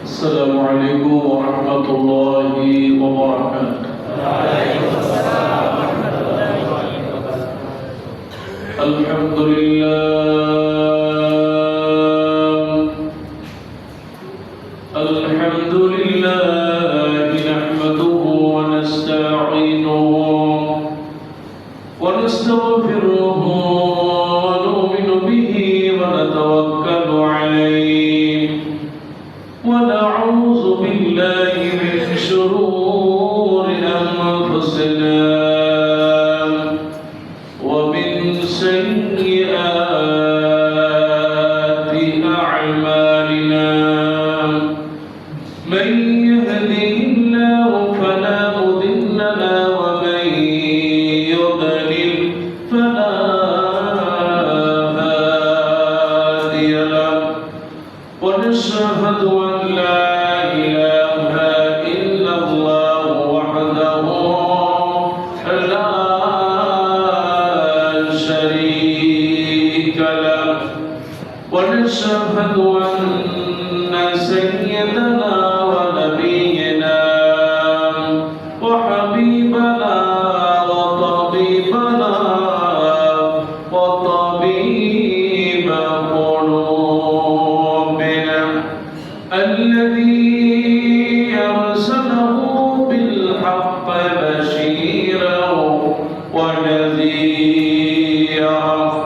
السلام عليكم ورحمة الله وبركاته. الحمد لله نحمده ونستعينه ونستغفره ونؤمن به ونتوكل عليه ونعوذ بالله من شرور أنفسنا ومن سيئات أعمالنا من يهده الله فلا مضل له ومن يضلل فلا هادي له ونشهد أن لا إله إلا الله وحده لا شريك له ونشهد أن سيدنا ونبينا وحبيبنا وطبيبنا وطبيب قلوبنا الذي أرسله بالحق بشيرا ونذيرا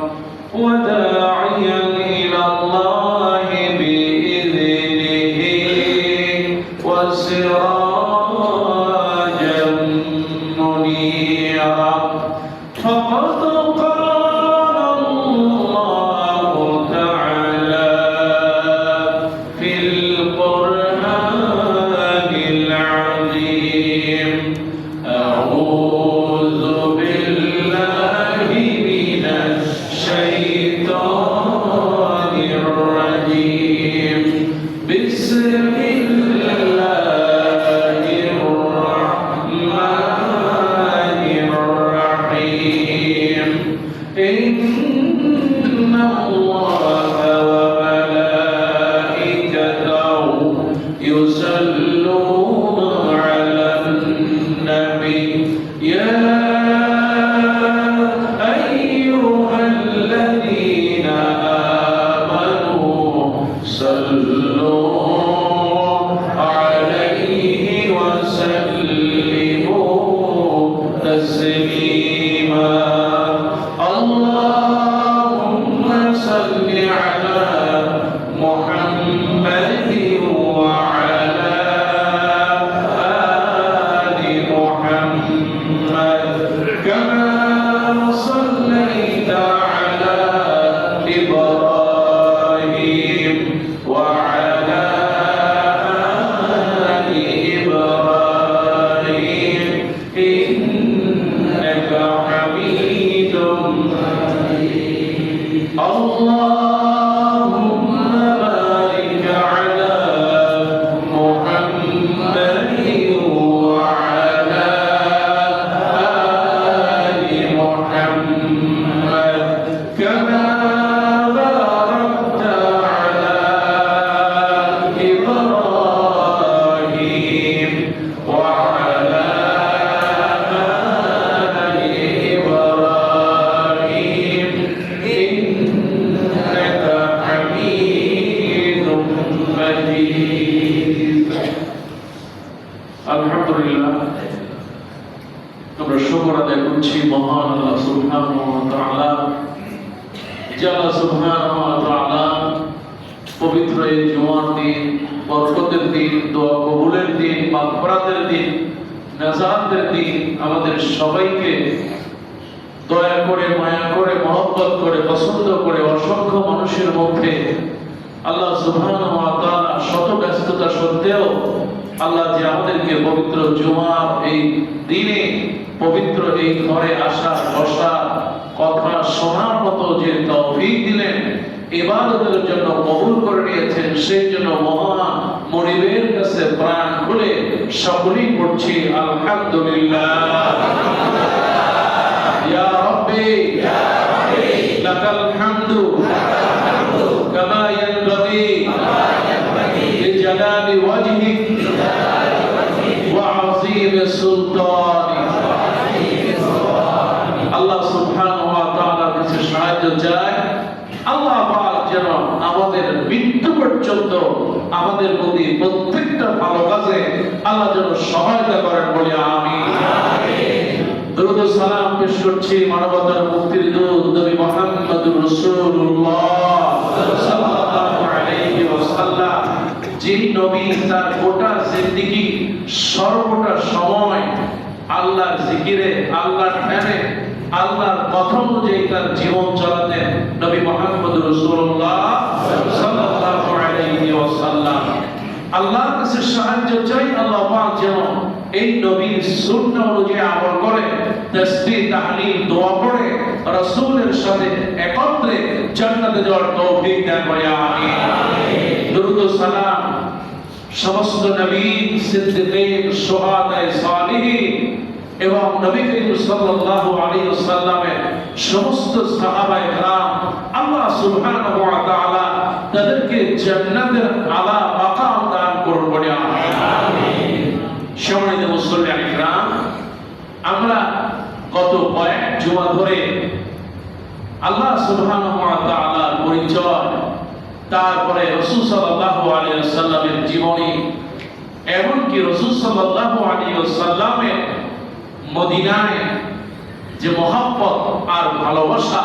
وداعيا إلى الله بإذنه وسراجا منيرا فقد قال الله تعالى في القرآن العظيم أعوذ بالله من الشيطان الرجيم بسم الله الرحمن الرحيم إن الله وملائكته يصلون على النبي يا أيها الذين آمنوا صلوا عليه وسلموا تسليما اللهم صل على محمد وعلى آل محمد كما صليت على إبراهيم وعلى آل إبراهيم إنك حميد مجيد اللهم بارك على محمد وعلى آل محمد كما باركت على إبراهيم وعلى آل إبراهيم إنك حميد مجيد الحمد لله আমরা শুকর আদায় করছি মহান আল্লাহ সুবহানাহু ওয়া তাআলা যে আল্লাহ সুবহানাহু ওয়া তাআলা পবিত্র এই জুমার দিন বরকতের দিন দোয়া কবুলের দিন মাগফিরাতের দিন নাজাতের দিন আমাদের সবাইকে দয়া করে মায়া করে মহব্বত করে পছন্দ করে অসংখ্য মানুষের মধ্যে আল্লাহ সুবহানাহু ওয়া তাআলা শত ব্যস্ততা সত্ত্বেও আল্লাহ যে আমাদেরকে পবিত্র জুমার এই দিনে পবিত্র এই ঘরে আসা বসা কথা শোনার মতো যে তৌফিক দিলেন ইবাদতের জন্য কবুল করে নিয়েছেন সেই জন্য মহান মনিবের কাছে প্রাণ খুলে সকলেই পড়ছি আলহামদুলিল্লাহ ইয়া আল্লাহ সুবহানাহু ওয়া তাআলার কাছে সাহায্য চাই, আল্লাহ পাক যেন আমাদের মৃত্যু পর্যন্ত আমাদের প্রতি প্রত্যেকটা ভালো কাজে আল্লাহ যেন সহায়তা করেন, বলি আমিন। দরুদ ও সালাম পেশ করছি মানবতার মুক্তির দূত নবী মুহাম্মদুর রাসূলুল্লাহ সাল্লাল্লাহু আলাইহি ওয়াসাল্লাম, যে নবী তার গোটা জিন্দেগি সর্বটা সময় আল্লাহর জিকিরে, আল্লাহর ধ্যানে, আল্লাহর কথা অনুযায়ী তার জীবন চালাতেন, নবী মুহাম্মদুর রাসূলুল্লাহ সাল্লাল্লাহু আলাইহি ওয়াসাল্লাম। আল্লাহর কাছে সাহায্য চাই, আল্লাহ পাক যেন এই নবীর সুন্নাহ অনুযায়ী আমল করে, তাসবিহ তাহলিল দোয়া পড়ে রাসূলের সাথে একত্রে জান্নাতে যাওয়ার তৌফিক দান করে, আমিন। দরুদ ও সালাম সমস্ত নবী, সিদ্দিকীন, শুহাদা, সালিহিন এবং নবী করিম সাল্লাল্লাহু আলাইহি ওয়াসাল্লামের সমস্ত সাহাবায়ে কেরাম, আল্লাহ সুবহানাহু ওয়া তাআলা তাদেরকে জান্নাতের আলা মাকাম দান করুন, বলি আমিন। সম্মানিত মুসল্লিয়ান ইকরাম, আমরা গত কয়েক জুমা ধরে আল্লাহ সুবহানাহু ওয়া তাআলার পরিচয়, তারপরে রাসূল সাল্লাল্লাহু আলাইহি ওয়াসাল্লামের জীবনী, এমনকি রাসূল সাল্লাল্লাহু আলাইহি ওয়াসাল্লামের মদিনায় যে মহব্বত আর ভালোবাসা,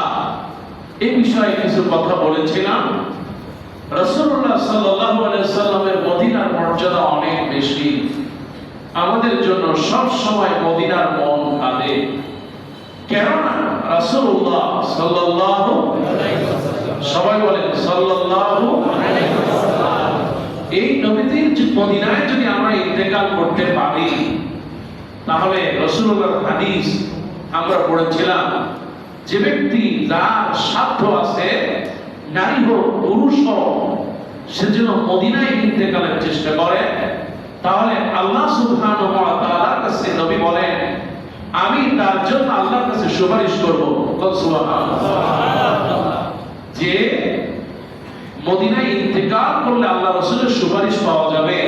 এই বিষয়ে কিছু কথা বলেছিলাম। রাসূলুল্লাহ সাল্লাল্লাহু আলাইহি ওয়াসাল্লামের মদিনার মর্যাদা অনেক বেশি। আমাদের জন্য সব সময় মদিনার মন কাঁদে, কেননা রাসূলুল্লাহ সাল্লাল্লাহু আলাইহি ওয়াসাল্লাম, সবাই বলেন সাল্লাল্লাহু আলাইহি ওয়াসাল্লাম, এই নবীজির মদিনায় যদি আমরা ইন্তেকাল করতে পারি, তাহলে রাসূলুল্লাহর হাদিস আমরা পড়েছিলাম, যে ব্যক্তি যার সাধ্য আছে, নারী হোক পুরুষ হোক, সে যেন মদিনায় ইন্তেকালের চেষ্টা করে, তাহলে আল্লাহ সুবহানাহু ওয়া তাআলার কাছে নবী বলেন, আমি তার জন্য আল্লাহর কাছে সুপারিশ করব, সুবহানাল্লাহ, যে মদিনায় ইন্তেকাল করলে আল্লাহ রাসূলের সুপারিশ পাওয়া যাবে।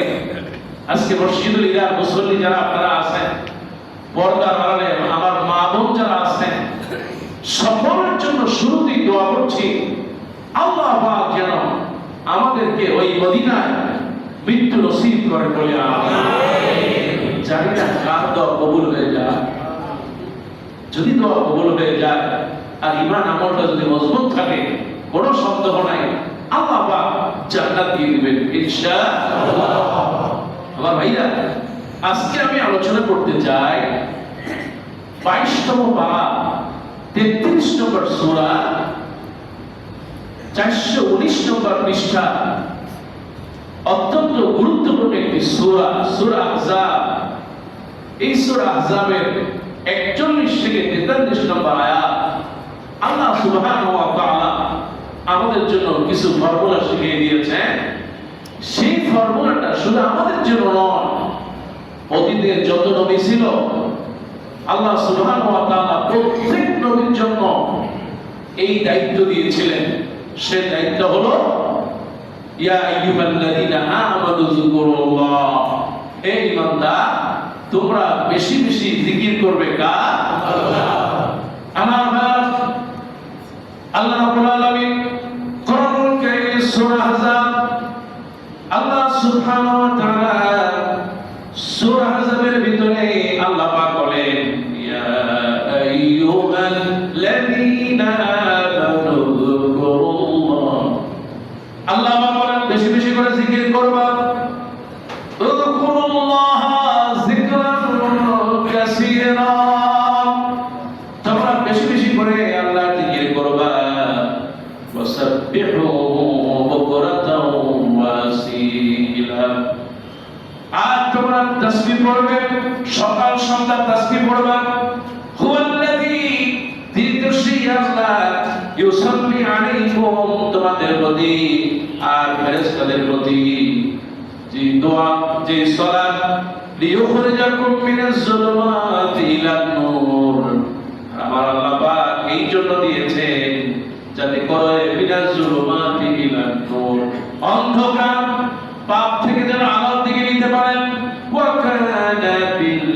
আজকে মসজিদুল ইলাহ মুসল্লি যারা আপনারা আছেন, পর্দার আড়ালে আমার মা বোন যারা আছেন, সকলের জন্য শুরুতেই দোয়া করছি, আল্লাহ পাক যেন আমাদেরকে ওই মদিনায় মৃত্যু নসিব করে, বলে আমিন। জানি না কার দোয়া কবুল হয়ে যায়। যদি দোয়া কবুল হয়ে যায় আর ঈমান আমলটা যদি মজবুত থাকে, কোনো সন্দেহ নাই আল্লাহ পাক জান্নাত দিয়ে দিবেন ইনশাআল্লাহ। আমার ভাইরা, আজকে আমি আলোচনা করতে চাই 22তম পারা 33 নম্বর সূরা 419 নম্বর পৃষ্ঠা, অত্যন্ত গুরুত্বপূর্ণ একটি সূরা, সূরা আহজাব। এই সূরা আহজাবের 41 থেকে 43 নম্বর আয়াত, আল্লাহ সুবহানাহু ওয়া তাআলা আমাদের জন্য কিছু ফর্মুলা শিখিয়ে দিয়েছেন। সেই ফর্মুলাটা শুধু আমাদের জন্য নয়, অতীতের যত নবী ছিল আল্লাহ সুবহানাহু ওয়া তাআলা প্রত্যেক নবীর জন্য এই দায়িত্ব দিয়েছিলেন। সে দায়িত্ব হলো, ইয়া আইয়ুহাল্লাযীনা আমানু যিকুরুল্লাহ, হে ঈমানদার, তোমরা বেশি বেশি জিকির করবে কার? আল্লাহ। আমার ভাই, আল্লাহ রাব্বুল আলামিন কোরআনুল কারীম সূরা আহজাব, আল্লাহ সুবহানাহু ওয়া তাআলা সূরা আহজাবের ভিতরে আল্লাহ পাক বলেন, ইয়া আইয়ুহাল্লাযীনা আমানু যিকুরুল্লাহ, আল্লাহ পাক বলেন বেশি বেশি করে জিকির করবা, যিকুরুল্লাহ যিকরান কাসীরা, তোমরা বেশি বেশি করে আল্লাহর জিকির করবা, ওয়াসাব্বিহু বুকরাতাও ওয়াসীলা, আর তোমরা তাসবিহ পড়বে, সকাল সন্ধ্যা তাসবিহ পড়বা। হুয়াল্লাযী, যিনি আল্লাহ, ইউসাল্লি আলাইকুম, তোমাদের প্রতি আর ফেরেশতাদের প্রতি, যে দোয়া, যে সালাত, লিইখরিজাকুম মিনাজ যুলুমাতি ইলান নূর, আমার আল্লাহ পাক এই জন্য দিয়েছেন যাতে করে মিনাজ যুলুমাতি ইলান নূর, অন্ধকার পাপ থেকে যেন আলোর দিকে নিতে পারেন। ওয়া কানা বিল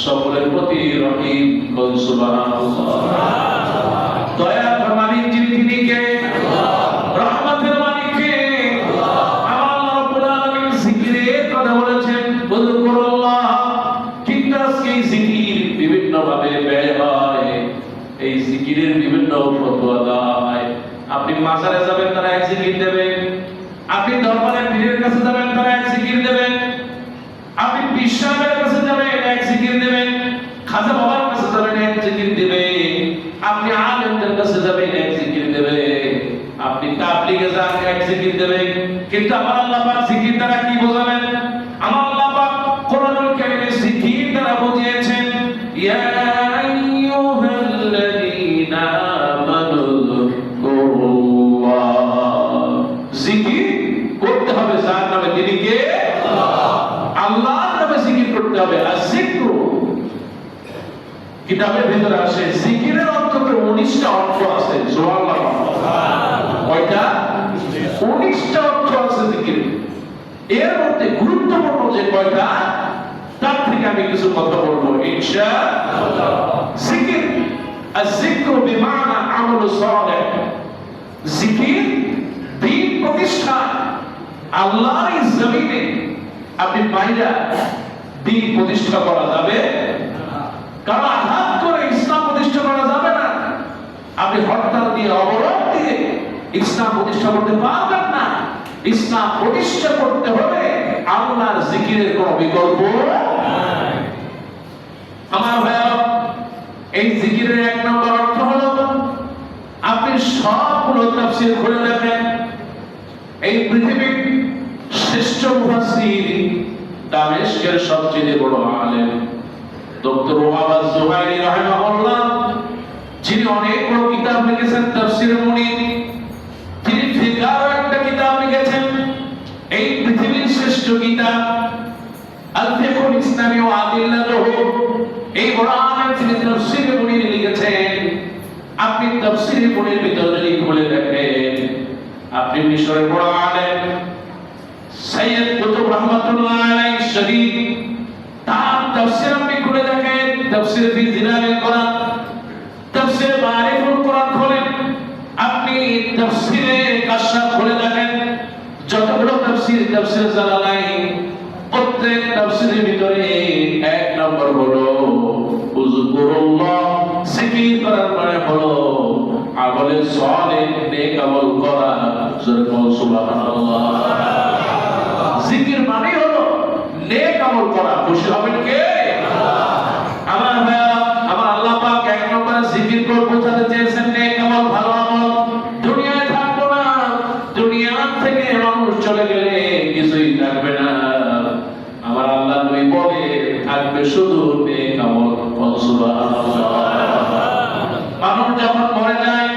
সকলের প্রতি রহিম বল সুবহানাল্লাহ। দয়ার মালিক যিনি তিনি কে? রহমতের মালিক কে? আমার আল্লাহ রাব্বুল আলামিন জিকিরের কথা বলেছেন, বুযকুরুল্লাহ। কিন্তু আজকে এই জিকির বিভিন্ন ভাবে ব্যয় হয়, এই জিকিরের বিভিন্ন ফতোয়া দেওয়া হয়। আপনি মাজারে যাবেন, তারা এক জিকির দেবেন। আপনি দরবারের পীরের কাছে যাবেন, তারা এক জিকির দেবেন। আপনি পীর সাহেবের কাছে যাবেন, এক জিকির দেবেন। খাজা বাবার কাছে যাবেন, এক জিকির দেবে। আপনি আলেমদের কাছে যাবেন, এক জিকির দেবে। আপনি তাবলীগে যান, এক জিকির দেবে। কিন্তু আমার আল্লাহ পাক জিকির দ্বারা কি বোঝাবেন? আমার আল্লাহ পাক কোরআনুল কারীমে জিকির দ্বারা বুঝিয়েছেন, ইয়া আইয়ুহাল্লাযীনা আমানু যকুরুল্লাহ। জিকির করতে হবে যার নামে, তিনি কে? আল্লাহর নামে জিকির করতে হবে। আর জিক্র কিতাবের ভিতরে আসে, জিকিরের অন্তত 19টা অর্থ আছে। সুবহানাল্লাহ। কয়টা? 19টা অর্থ আছে জিকির। এর মধ্যে গুরুত্বপূর্ণ যে কয়টা, তার থেকে আমি কিছু কথা বলবো ইনশাআল্লাহ। জিকির, আয-যিকরু বিমানা আমালু সালিহ। জিকির দ্বীন প্রতিষ্ঠা। আল্লাহর এই জমিনে আপনি বাইরে দ্বীন প্রতিষ্ঠা করা যাবে? কারণ আঘাত করে ইসলাম প্রতিষ্ঠা করা যাবে না। আপনি হরতাল দিয়ে, অবরোধ দিয়ে ইসলাম প্রতিষ্ঠা করতে পারবেন না। ইসলাম প্রতিষ্ঠা করতে হলে আল্লাহর জিকিরের কোন বিকল্প নাই। আমার ভাইরা, এই জিকিরের এক নম্বর অর্থ হলো, আপনি সবগুলো তাফসীর খুলে দেখেন। এই পৃথিবীর শ্রেষ্ঠ মুফাসসির, দামেস্কের সবচেয়ে বড় আলেম ডক্টর ওয়াহাব আয-যুহাইরি রাহিমাহুল্লাহ, যিনি অনেক বড় কিতাব লিখেছেন তাফসীরে মুনির, তিনি ফিকার একটা কিতাব লিখেছেন। এই পৃথিবীর শ্রেষ্ঠ কিতাব আল-ফিকহুল ইসলামী ওয়া আদিল্লাতুহু, এই বড় আলেম তিনি তাফসীরে মুনির লিখেছেন। আপনি তাফসীরে মুনির ভিতরে যদি খুলে দেখেন, আপনি মিশরের বড় আলেম সৈয়দ কুতুব রহমাতুল্লাহ আলাইহি শরীফ, তার তাফসীর আপনি খুলে দেখেন, তাফসীর ফি জিলালিল কোরআন, তাফসীর মারিফুল কোরআন খোলেন, আপনি তাফসীরে কাশফ খুলে দেখেন। যতগুলো তাফসীর, তাফসীর জালালাইন, প্রত্যেক তাফসীরের ভিতরে এক নম্বর হলো উযকুরুল্লাহ। জিকির করার মানে হলো আমলে সালেহ, নেক আমল করা। সুবহানাল্লাহ। জিকির মানে হলো নেক আমল করা। খুশি হবেন কে? আমার ভাইয়া, আমার আল্লাহ পাক এক নম্বরে জিকির করে বোঝাতে চেয়েছেন নেক আমল, ভালো আমল। দুনিয়ায় থাকবো না, দুনিয়া থেকে মানুষ চলে গেলে কিছুই থাকবে না। আমার আল্লাহ নবী বলে, থাকবে শুধু নেক আমল। সুবহানাল্লাহ। মানুষ যখন মরে যায়,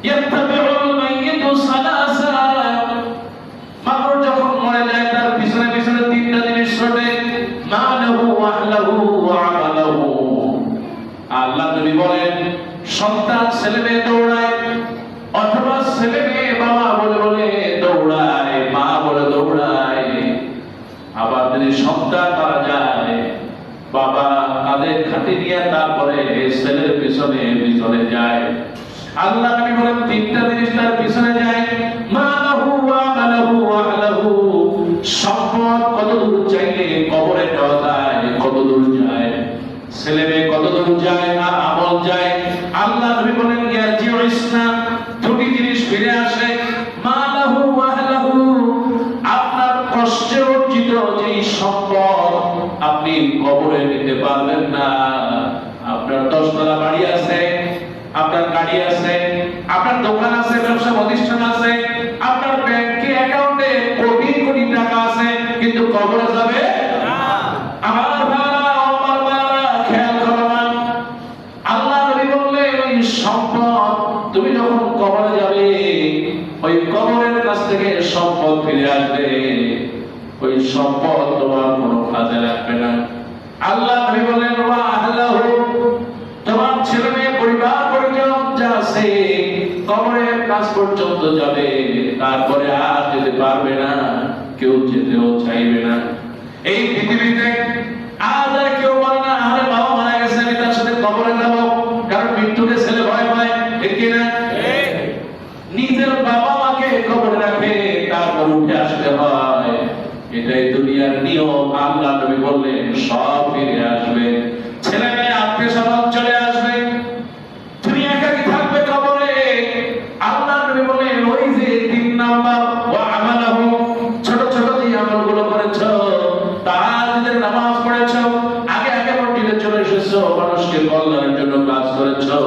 ইয়াত্তাবিউল মাইয়িতু সালাসা, মানুষ যখন মরে যায় তার পিছনে পিছনে তিনটা জিনিস ঘটে, মালাহু ওয়া আহলাহু ওয়া আমালাহু। আল্লাহ নবী বলেন, সন্তান ছেলে মেয়ে দৌড়ায়, অথবা ছেলে মেয়ে বাবা বলে বলে দৌড়ায়, মা বলে দৌড়ায়। আবার যদি সন্তান মারা যায়, বাবা কাঁধে খাটি নিয়ে তারপরে ছেলের পিছনে পিছনে যায়। আল্লাহ নবী বলেন, তিনটা জিনিস তার পিছনে যায়, মালাহু ওয়া আমালাহু ওয়া আহলাহু। সম্পদ কত দূর চাইলে কবরে দেওয়া যায়, কত দূর যায়, ছেলে মেয়ে কত দূর যায়, আর আমল যায়। আল্লাহ নবী বলেন, ইয়ারজিউ ইসলাম, দুটি জিনিস ফিরে আসে, মালাহু ওয়া আহলাহু। আপনার কষ্টে অর্জিত যে সম্পদ আপনি কবরে নিতে পারবেন না। আপনার 10 তলা বাড়ি আছে, আপনার গাড়ি আছে, আপনার দোকান আছে, ব্যবসা প্রতিষ্ঠান আছে, আপনার ব্যাংকে অ্যাকাউন্টে কোটি কোটি টাকা আছে, কিন্তু কবরে যাবে না। আমার ভাইরা, আমার ভাইরা, খেয়াল করবেন। আল্লাহ নবী বললেন, ওই সম্পদ তুমি যখন কবরে যাবে, ওই কবরের কাছ থেকে সম্পদ ফিরে আসবে, ওই সম্পদ তোমার কোনো কাজে লাগবে না। আল্লাহ নবী বলেন, ওয়া আহলাহু, তোমার ছেলে মেয়ে পরিবার পরিজন যা আছে কবরের কাছ পর্যন্ত যাবে, তারপরে আর যেতে পারবে না, কেউ যেতেও চাইবে না। এই পৃথিবীতে আজ আর কেউ পৃথিবীতে চলে এসেছো, মানুষকে কল্যাণের জন্য কাজ করেছো,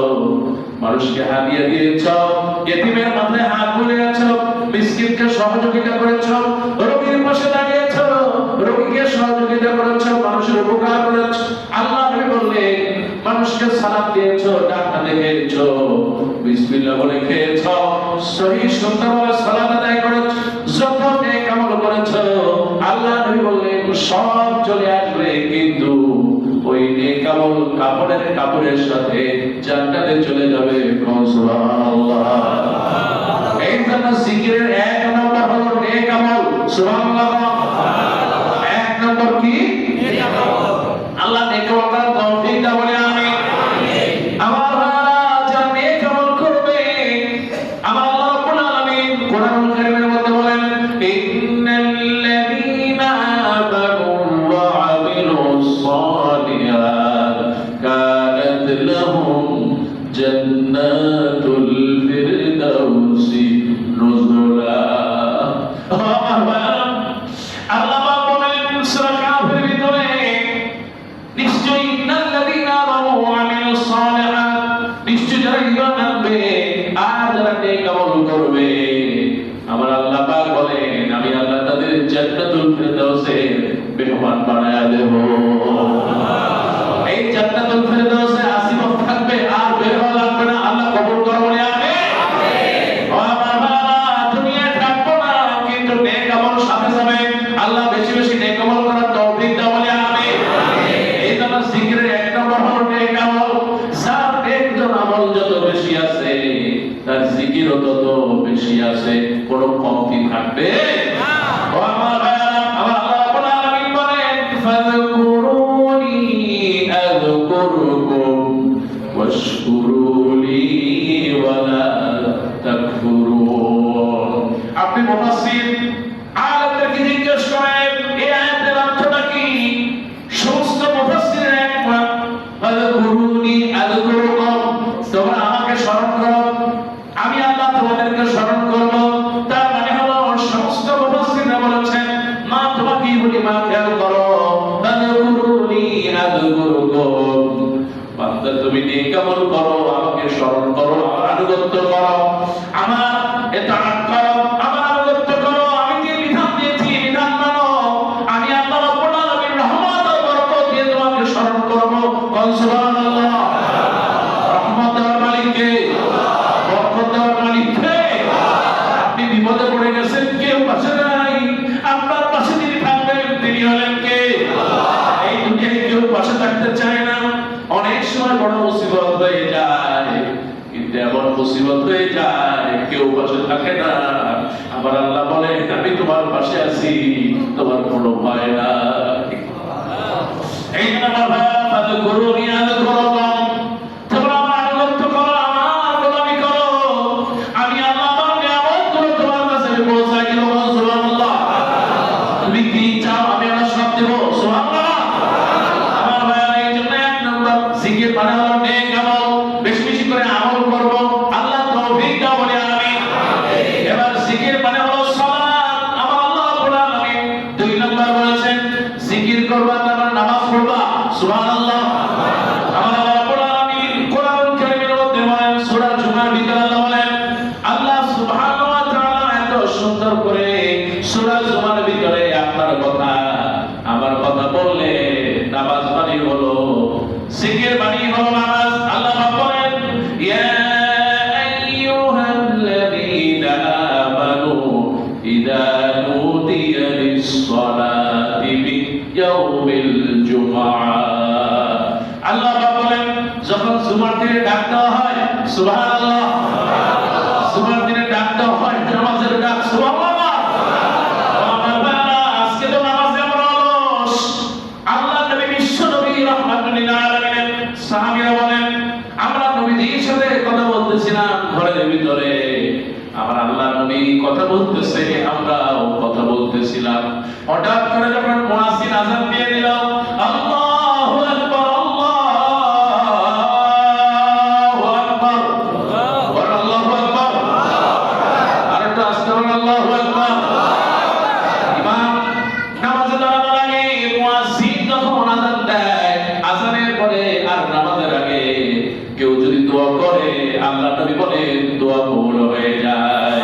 মানুষকে হাদিয়া দিয়েছো, ইতিমের মাথায় হাত বুলিয়েছো, মিসকিনকে সহযোগিতা করেছো, রোগীর পাশে দাঁড়িয়েছো, রোগীকে সহযোগিতা করেছো, মানুষের উপকার করেছো। আল্লাহ নবী বললেন মানুষকে সালাত দিয়েছো, ডাক্তার দেখেছো, বিসমিল্লাহ বলে খেয়েছো, সহি সুন্দরভাবে সালাত আদায় করেছো, যত নেক আমল করেছো, আল্লাহ নবী বললেন সব চলে আসবে, কিন্তু ওই নেক আমল কাপড়ের সাথে জান্নাতে চলে যাবে। সুবহানাল্লাহ। এই জন্য জিকিরের এক নম্বর হলো নেক আমল। সুবহানাল্লাহ। এক নম্বর কি? নেক আমল। আল্লাহ নেক আমল করার তৌফিক দাও বলে আমিন। আমার ভাইরা যারা নেক আমল করবে, আমার আল্লাহ রাব্বুল আলামিন কোরআনুল কারীমের মধ্যে বলেন ইন্নাল্লাযীনা আমানু ওয়া আমিলুস সালিহাত কানাত লাহুম জান্নাতুল ফিরদাউসি নুজুলা। আমার ভাইরা আল্লাহ বলেন সূরা কাফের ভিতরে নিশ্চয়ই ইন্নাল্লাযীনা আমানু ওয়া আমিলুস সালিহাত, নিশ্চয়ই যারা ঈমান আনবে আর যারা নেক আমল করবে, আমার আল্লাহ পাক বলেন আমি আল্লাহ তাদের জান্নাতুল ফিরদাউসের মেহমান বানায়া দেব। এই জান্নাতুল ফিরদাউসে আজীবন থাকবে, আর বের হওয়া লাগবে না। আল্লাহ কবুল করো বলে আমিন। ও আমার বাবা, দুনিয়ায় থাকবো না, কিন্তু নেক আমল সাথে সাথে আল্লাহ বেশি বেশি নেক আমল করার তৌফিক দাও বলে আমিন। এই জন্য জিকিরের এক নম্বর হলো নেক আমল। যার নেক আমল যত বেশি আছে, তার জিকিরও তত বেশি আছে, কোনো কমতি থাকবে না। ও আমার ভাইরা, আমার আল্লাহ রাব্বুল আলামিন বলেন ফাযকুরুনি আযকুরকুম ওয়াশকুরুলি ওয়ালা তাকফুরুন। আপনি মুফাসসির আলেমদেরকে জিজ্ঞেস করেন এই আয়াতের অর্থটা কি? সমস্ত মুফাসসিরের একমত ফাযকুরুনি আযকুরকুম, তোমরা আমাকে স্মরণ করো, আমি আল্লাহ তোমাদেরকে স্মরণ করব। তার মানে হলো সমস্ত মুফাসসিররা বলেছেন মা তোমাকেই বলি, মা খেয়াল করো, ফাযকুরুনি আযকুরকুম, বান্দা তুমি নেক আমল করো, আমাকে স্মরণ করো, আমার আনুগত্য করো, আমার ইতাআত করো, আমার আনুগত্য করো, আমি যে বিধান দিয়েছি বিধান মানো, আমি আল্লাহ রাব্বুল আলামিন রহমত আর বরকত দিয়ে তোমাকে স্মরণ করব। কোন সুবহানাল্লাহ। রহমত আর মালিক কে? বরকত আর মালিক কে? আপনি বিপদে পড়ে গেছেন, কেউ পাশে নাই, আপনার পাশে যিনি থাকবেন তিনি হলেন কে? এই দুনিয়ায় কেউ পাশে থাকতে চায় না। অনেক সময় বড় মুসিবত হয়ে যায়, কিন্তু এমন মুসিবত হয়ে যায় কেউ পাশে থাকে না। আমার আল্লাহ বলে আমি তোমার পাশে আছি, তোমার কোনো ভয় নাই। এই জন্য আমার ভাইরা ফাযকুরুনি আযকুরকুম, তোমরা আমার আনুগত্য করো, আমার গোলামি করো, আমি আল্লাহ আমার নিয়ামতগুলো তোমার কাছে পৌঁছাই দেব। সুবহানাল্লাহ। তুমি কি চাও আমি আল্লাহ সব দেব? সুবহানাল্লাহ। আমার ভাইরা এই জন্য এক নম্বর জিকির মানে হলো নেক আমল, বেশি বেশি করে আমল করব, আল্লাহ তৌফিক দাও বলে আমিন। এবার জিকির মানে হলো সালাত, আমার আল্লাহ রাব্বুল আলামিন দুই নম্বর বলেছেন জিকির করবা, তারপর নামাজ পড়বা। সুবহানাল্লাহ। আমার আল্লাহ রাব্বুল আলামিন কোরআনুল কারীমের মধ্যে বলেন সূরা জুমার ভিতরে আল্লাহ বলেন, আল্লাহ সুবহানাহু ওয়া তাআলা এত সুন্দর করে সূরা জুমার ভিতরে আপনার কথা আমার কথা বললে, নামাজ মানে হলো জিকির মানে হলো নামাজ। আল্লাহ বলেন ইয়া আইয়ুহাল্লাযীনা আমানু ইযা নুদিয়া লিস-সালাতি মিন-ইয়াউমিল জুমআহ। আল্লাহ বলেন যখন জুমার দিনে ডাক দেওয়া হয়, সুবহানাল্লাহ, জুমার দিনে ডাক দেওয়া হয়, নামাজের ডাক। সুবহানাল্লাহ। আজকে তো নামাজে আমরা অলস। আল্লাহ নবী বিশ্ব নবী রাহমাতুল লিল আলামিন সাহাবীরা বলেন আমরা নবীজির সাথে কথা বলতেছিলাম ঘরের ভিতরে, আমার আল্লাহ নবী কথা বলতেছে, আমরাও কথা বলতেছিলাম। হঠাৎ করে যখন মুয়াজ্জিন আযান দিয়ে দিল, আল্লাহু আকবার, আল্লাহু আকবার, আল্লাহু আকবার, আরেকটু আস্তে বলুন আল্লাহু আকবার। ইমাম নামাজে দাঁড়ানোর আগে মুয়াজ্জিন যখন আযান দেয়, আযানের পরে আর নামাজের আগে কেউ যদি দোয়া করে আল্লাহ নবী বলেন দোয়া কবুল হয়ে যায়।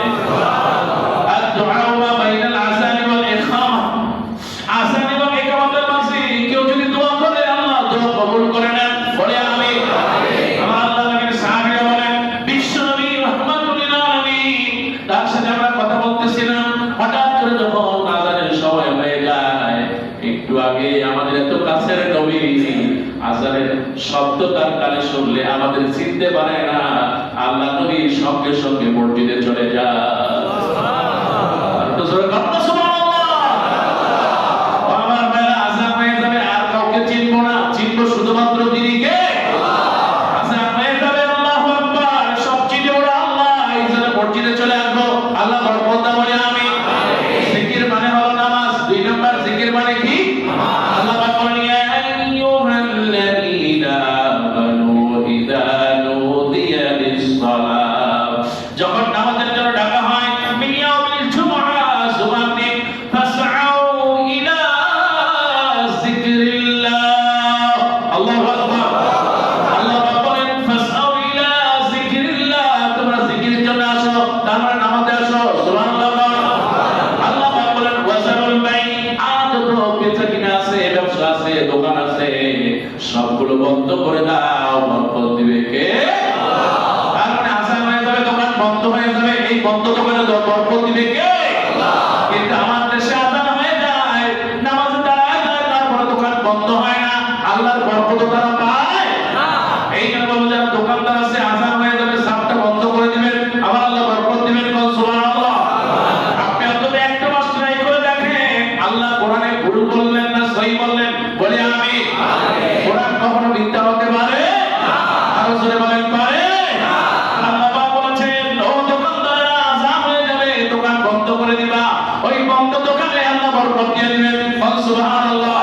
আর দোয়া মা বাইনাল আযান ওয়াল ইকামা, আযান এবং ইকামতের মাঝে কেউ যদি দোয়া করে আল্লাহ দোয়া কবুল করে নেন। বলে আমিন। আমার আল্লাহ নবীর সাহাবীরা বলেন বিশ্ব নবী রাহমাতুল লিল আলামিন তার সাথে আমরা কথা বলতেছিলাম, হঠাৎ করে যখন আযানের সময় হয়ে যায়, একটু আগে আমাদের এত কাছের নবী আযানের শব্দ তার কানে শুনলে আমাদের চিনতে পারে না, আল্লাহ নবী সঙ্গে সঙ্গে মসজিদে চলে যায়। সুবহানাল্লাহ। তো জোরে কান্না সুবহানাল্লাহ। আমার ভাইরা আযান হয়ে যাবে আর কাউকে চিনবো না, চিনবো শুধুমাত্র তিনি কে? আযান হয়ে যাবে আল্লাহু আকবার, সব চিনে ওরা আল্লাহ, এই জন্য মসজিদে চলে আসবো। আল্লাহ বরকত দাও বলে আমিন। জিকির মানে হলো নামাজ। 2 নাম্বার জিকির মানে কি? আল্লাহ পাক বলেন ইয়া আইয়ুহাল্লাযীনা আমানু ইযা নুদিয়া লিস-সালাত, যখন নামাজের জন্য ডাকা হয় মিন ইয়াউমিল জুমআহ, জুমার দিন, ফাসআউ ইলা যিকরিল্লাহ। আল্লাহু আকবার। আল্লাহ পাক বলেন ফাসআউ ইলা যিকরিল্লাহ, তোমরা জিকিরের জন্য আসো, তার মানে নামাজে আসো। সুবহানাল্লাহ। আল্লাহ পাক বলেন ওয়াজারুল বাই, আর যত বেচাকেনা আছে, ব্যবসা আছে, দোকান আছে, সবগুলো বন্ধ করে দাও। বরকত দিবে কে? আল্লাহ। তার মানে আযান হয়ে যাবে, দোকান বন্ধ হয়ে যাবে, এই বন্ধ দোকানে বরকত দিবে কে? আল্লাহ। কিন্তু আমার দেশে আযান হয়ে যায়, নামাজে দাঁড়ায় যায়, তারপরে দোকান বন্ধ হয় না, আল্লাহর বরকত তারা পায় না। এই জন্য বলবো যারা দোকানদার আছে, আযান হয়ে যাবে, সাপটা বন্ধ করে দিবেন, আবার আল্লাহ বরকত দিবেন। কোন সুবহানাল্লাহ। আপনি অন্তত একটা মাস ট্রাই করে দেখেন, আল্লাহ কোরআনে ভুল বললেন না সহি বললেন? বলে আমিন। কোরআন কখনো মিথ্যা হতে পারে না। আরো জোরে বলেন পারে না। আল্লাহ পাক বলেছেন ও দোকানদাররা, আযান হয়ে যাবে, দোকান বন্ধ করে দিবা, ওই বন্ধ দোকানে আল্লাহ বরকত দিয়ে দিবেন। কোন সুবহানাল্লাহ।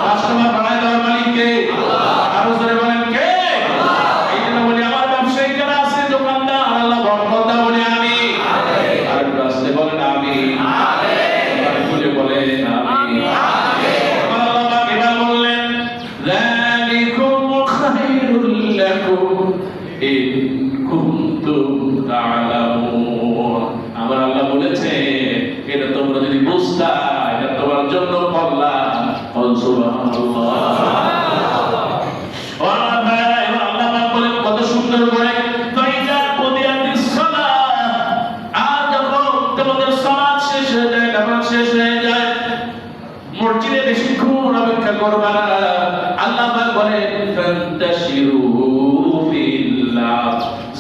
কাস্টমার বাড়ায় দেওয়ার মালিক কে? আল্লাহ। আরো জোরে বলেন কে? আল্লাহ। এই জন্য বলি আমার ব্যবসায়ী যারা আছে, দোকানদার, আল্লাহ বরকত দাও বলে আমিন। আর একটু আসতে বলেন আমিন। আমিন বলে বলেন আমিন। আমার আল্লাহ পাক এবার বললেন যালিকুম খায়রুল লাকুম ইন কুনতুম তা'লামুন। আমার আল্লাহ বলেছে এটা তোমরা যদি বুঝতা, এটা তোমার জন্য কল্যাণ। সুবহানাল্লাহ। আমার ভাইরা, এবার আল্লাহ পাক বলেন কত সুন্দর করে, ফাইজা কুদিয়াতিস সালাত, আর যখন তোমাদের সালাত শেষ হয়ে যায়, নামাজ শেষ হয়ে যায়, মসজিদে বেশিক্ষণ অপেক্ষা করবা না। আল্লাহ পাক বলেন ফান্তাশিরু ফিল্লাহ,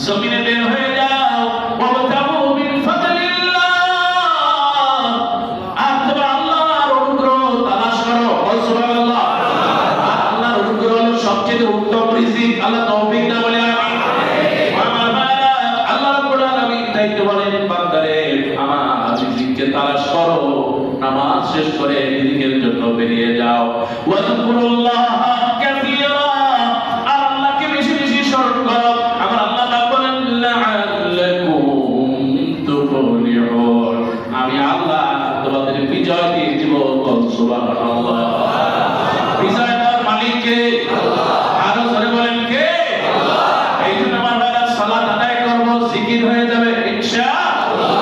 জমিনে বের হয়ে যাও, ওয়াবতাগু মিন ফাদলিল্লাহ, আর তোমরা আল্লাহর অনুগ্রহ তালাশ করো। সুবহানাল্লাহ। আল্লাহর অনুগ্রহ হলো সবচেয়ে উত্তম রিজিক। আল্লাহ তৌফিক দাও বলে আমিন। আমার ভাইরা, আল্লাহ রাব্বুল আলামিন দায়িত্ব বলেন বান্দারে আমার রিজিককে তালাশ করো, নামাজ শেষ করে রিজিকের জন্য বেরিয়ে যাও। ওয়াজকুরুল্লাহ কাসীরা, আর আল্লাহকে বেশি বেশি স্মরণ করো। আমার আল্লাহ পাক বলেন লাআল্লাকুম তুফলিহুন, আমি আল্লাহ তোমাদের বিজয় দিয়ে দিব। সুবহানাল্লাহ। বিজয় দেওয়ার মালিক কে? আল্লাহ। আরো জোরে বলেন কে? আল্লাহ। এই জন্য আমার ভাইরা সালাত আদায় করব, জিকির হয়ে যাবে ইনশাআল্লাহ।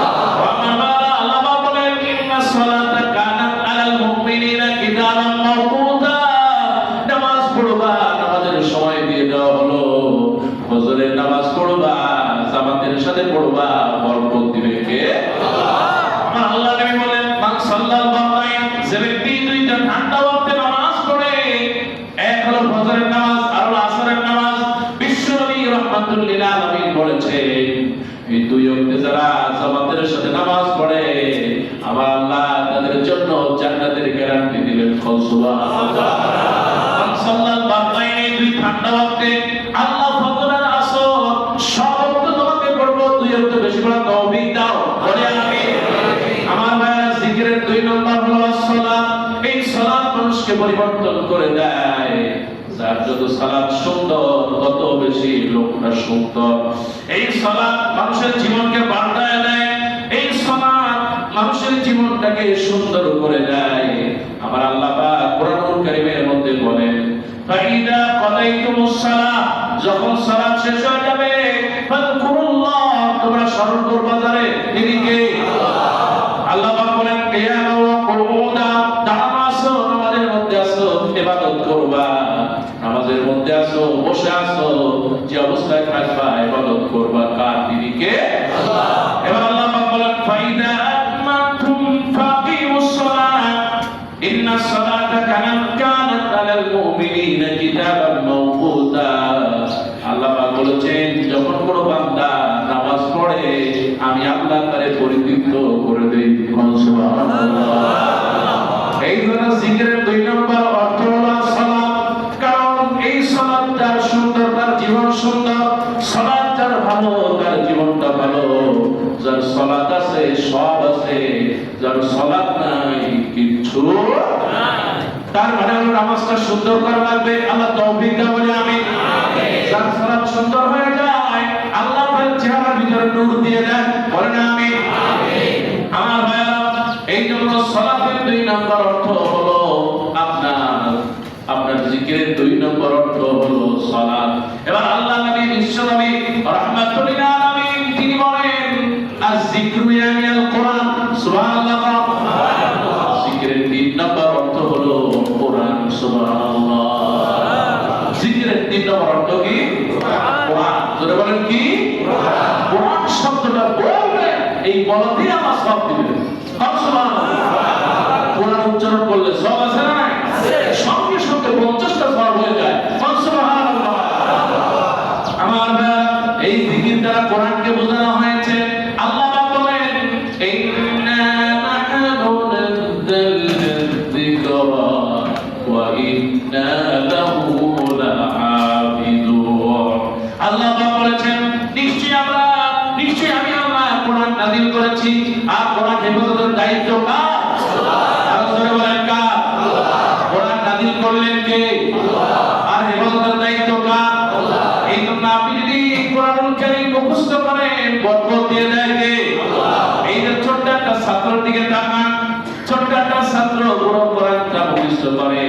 আমার ভাইরা আল্লাহ পাক বলেন ইন্নাস সালাতা কানাত আলাল মুমিনিনা কিতাবাম মাওকুতা, নামাজ পড়বা, নামাজের সময় দিয়ে দেওয়া হলো, ফজরের নামাজ পড়বা, জামাতের সাথে পড়বা, বরকত দিবে কে? আল্লাহ। আমার আল্লাহ নবী বলেন মান সাল্লাল বারাইন, যে ব্যক্তি দুইটা ঠান্ডা ওয়াক্তে নামাজ পড়ে, এক হলো ফজরের নামাজ আর হলো আসরের নামাজ, বিশ্ব নবী রাহমাতুল লিল আলামিন বলেছেন এই দুই ওয়াক্তে যারা জামাতের সাথে নামাজ পড়ে, আমার আল্লাহ তাদের জন্য জান্নাতের গ্যারান্টি দিলেন। সুবহানাল্লাহ। মান সাল্লাল বারাইন, দুই ঠান্ডা ওয়াক্তে আল্লাহ ফজর আর আসর সব ওয়াক্ত তোমাকে পড়ব, দুই ওয়াক্ত বেশি পড়া তৌফিক দাও বলে আমিন। আমার ভাইরা জিকিরের 2 নম্বর হলো সালাত। এই সালাত মানুষকে পরিবর্তন করে দেয়। যার যত সালাত সুন্দর, তত বেশি লোকটা সুন্দর। এই সালাত মানুষের জীবনকে পাল্টায় দেয়। এই সালাত মানুষের জীবনটাকে সুন্দর করে দেয়। আমার আল্লাহ পাক কোরআনুল কারীমের মধ্যে বলেন ফাইদা কাদাইতুমুস সালাহ, যখন সালাত শেষ হয়ে যাবে, ফাযকুরুল্লাহ, তোমরা স্মরণ করবা যারে, তিনি কে? আল্লাহ পাক বলেন কিয়ামা ওয়া কুউদা, দাঁড়ানো আছো, নামাজের মধ্যে আছো, ইবাদত করবা, নামাজের মধ্যে আছো, বসে আছো, যে অবস্থায় থাকবা ইবাদত করবা, কার? তিনি কে? আল্লাহ। এবার আল্লাহ পাক বলেন ফাইদা আতমাতুম ফাকিমুস সালাহ ইন্নাস সালাতা কানাত আলাল মুমিনিনা কিতাবাম মাওকুতা। আল্লাহ পাক বলেছেন যখন কোনো বান্দা নামাজ পড়ে আমি আল্লাহ তারে পরিতৃপ্ত করে দেই। সুবহানাল্লাহ। এই জন্য জিকিরের 2 নম্বর অর্থ হলো সালাত, কারণ এই সালাত যার সুন্দর তার জীবন সুন্দর, সালাত যার ভালো তার জীবনটা ভালো, যার সালাত আছে সব আছে, যার সালাত নাই কিচ্ছু নাই। তার মানে হলো নামাজটা সুন্দর করা লাগবে। আল্লাহ তৌফিক দান বলে আমিন। যার সালাত সুন্দর হয়ে যায় আল্লাহ তার চেহারার ভিতরে নূর দিয়ে দেন, বলেন আমিন। আমার ভাইরা, এই জন্য সালাতের 2 নম্বর অর্থ হলো আপনার জিকিরের 2 নম্বর অর্থ হলো সালাত। এবার আল্লাহ নবী বিশ্বনবী রাহমাতুল লিল আলামিন তিনি বলেন আয-যিকরু ইয়ানিল কোরআন। সুবহানাল্লাহ। জিকিরের 3 নম্বর অর্থ হলো কোরআন। সুবহানাল্লাহ। জিকিরের 3 নম্বর অর্থ কি? কোরআন। যদি বলেন কি? কোরআন শব্দটা বলবে এই বলতে আমার সব দিবে। কোরআন উচ্চারণ করলে সব আছে না? সঙ্গে সঙ্গে 50টা সব হয়ে যায়। সুবহানাল্লাহ। আমার ভাই, এই জিকির দ্বারা কোরআনকে বোঝানো হয়েছে। আল্লাহ পাক বলেন ইন্না নাহনু নাযালনা যিকরা ওয়া ইন্না লাহু লাহাফিজুন। আল্লাহ পাক বলেছেন নিশ্চয়ই আমি আল্লাহ কোরআন নাযিল করেছি, আর কোরআন হেফাজতের দায়িত্ব কার? আল্লাহ বলেন কার? কোরআন নাযিল করলেন কে? আর হেফাজতের দায়িত্ব কার? এই জন্য আপনি যদি কোরআনুল কারীম মুখস্থ করেন বরকত দিয়ে দেয় কে? এই যে ছোট্ট একটা ছাত্রের দিকে তাকান, ছোট্ট একটা ছাত্র পুরো কোরআনটা মুখস্থ করে,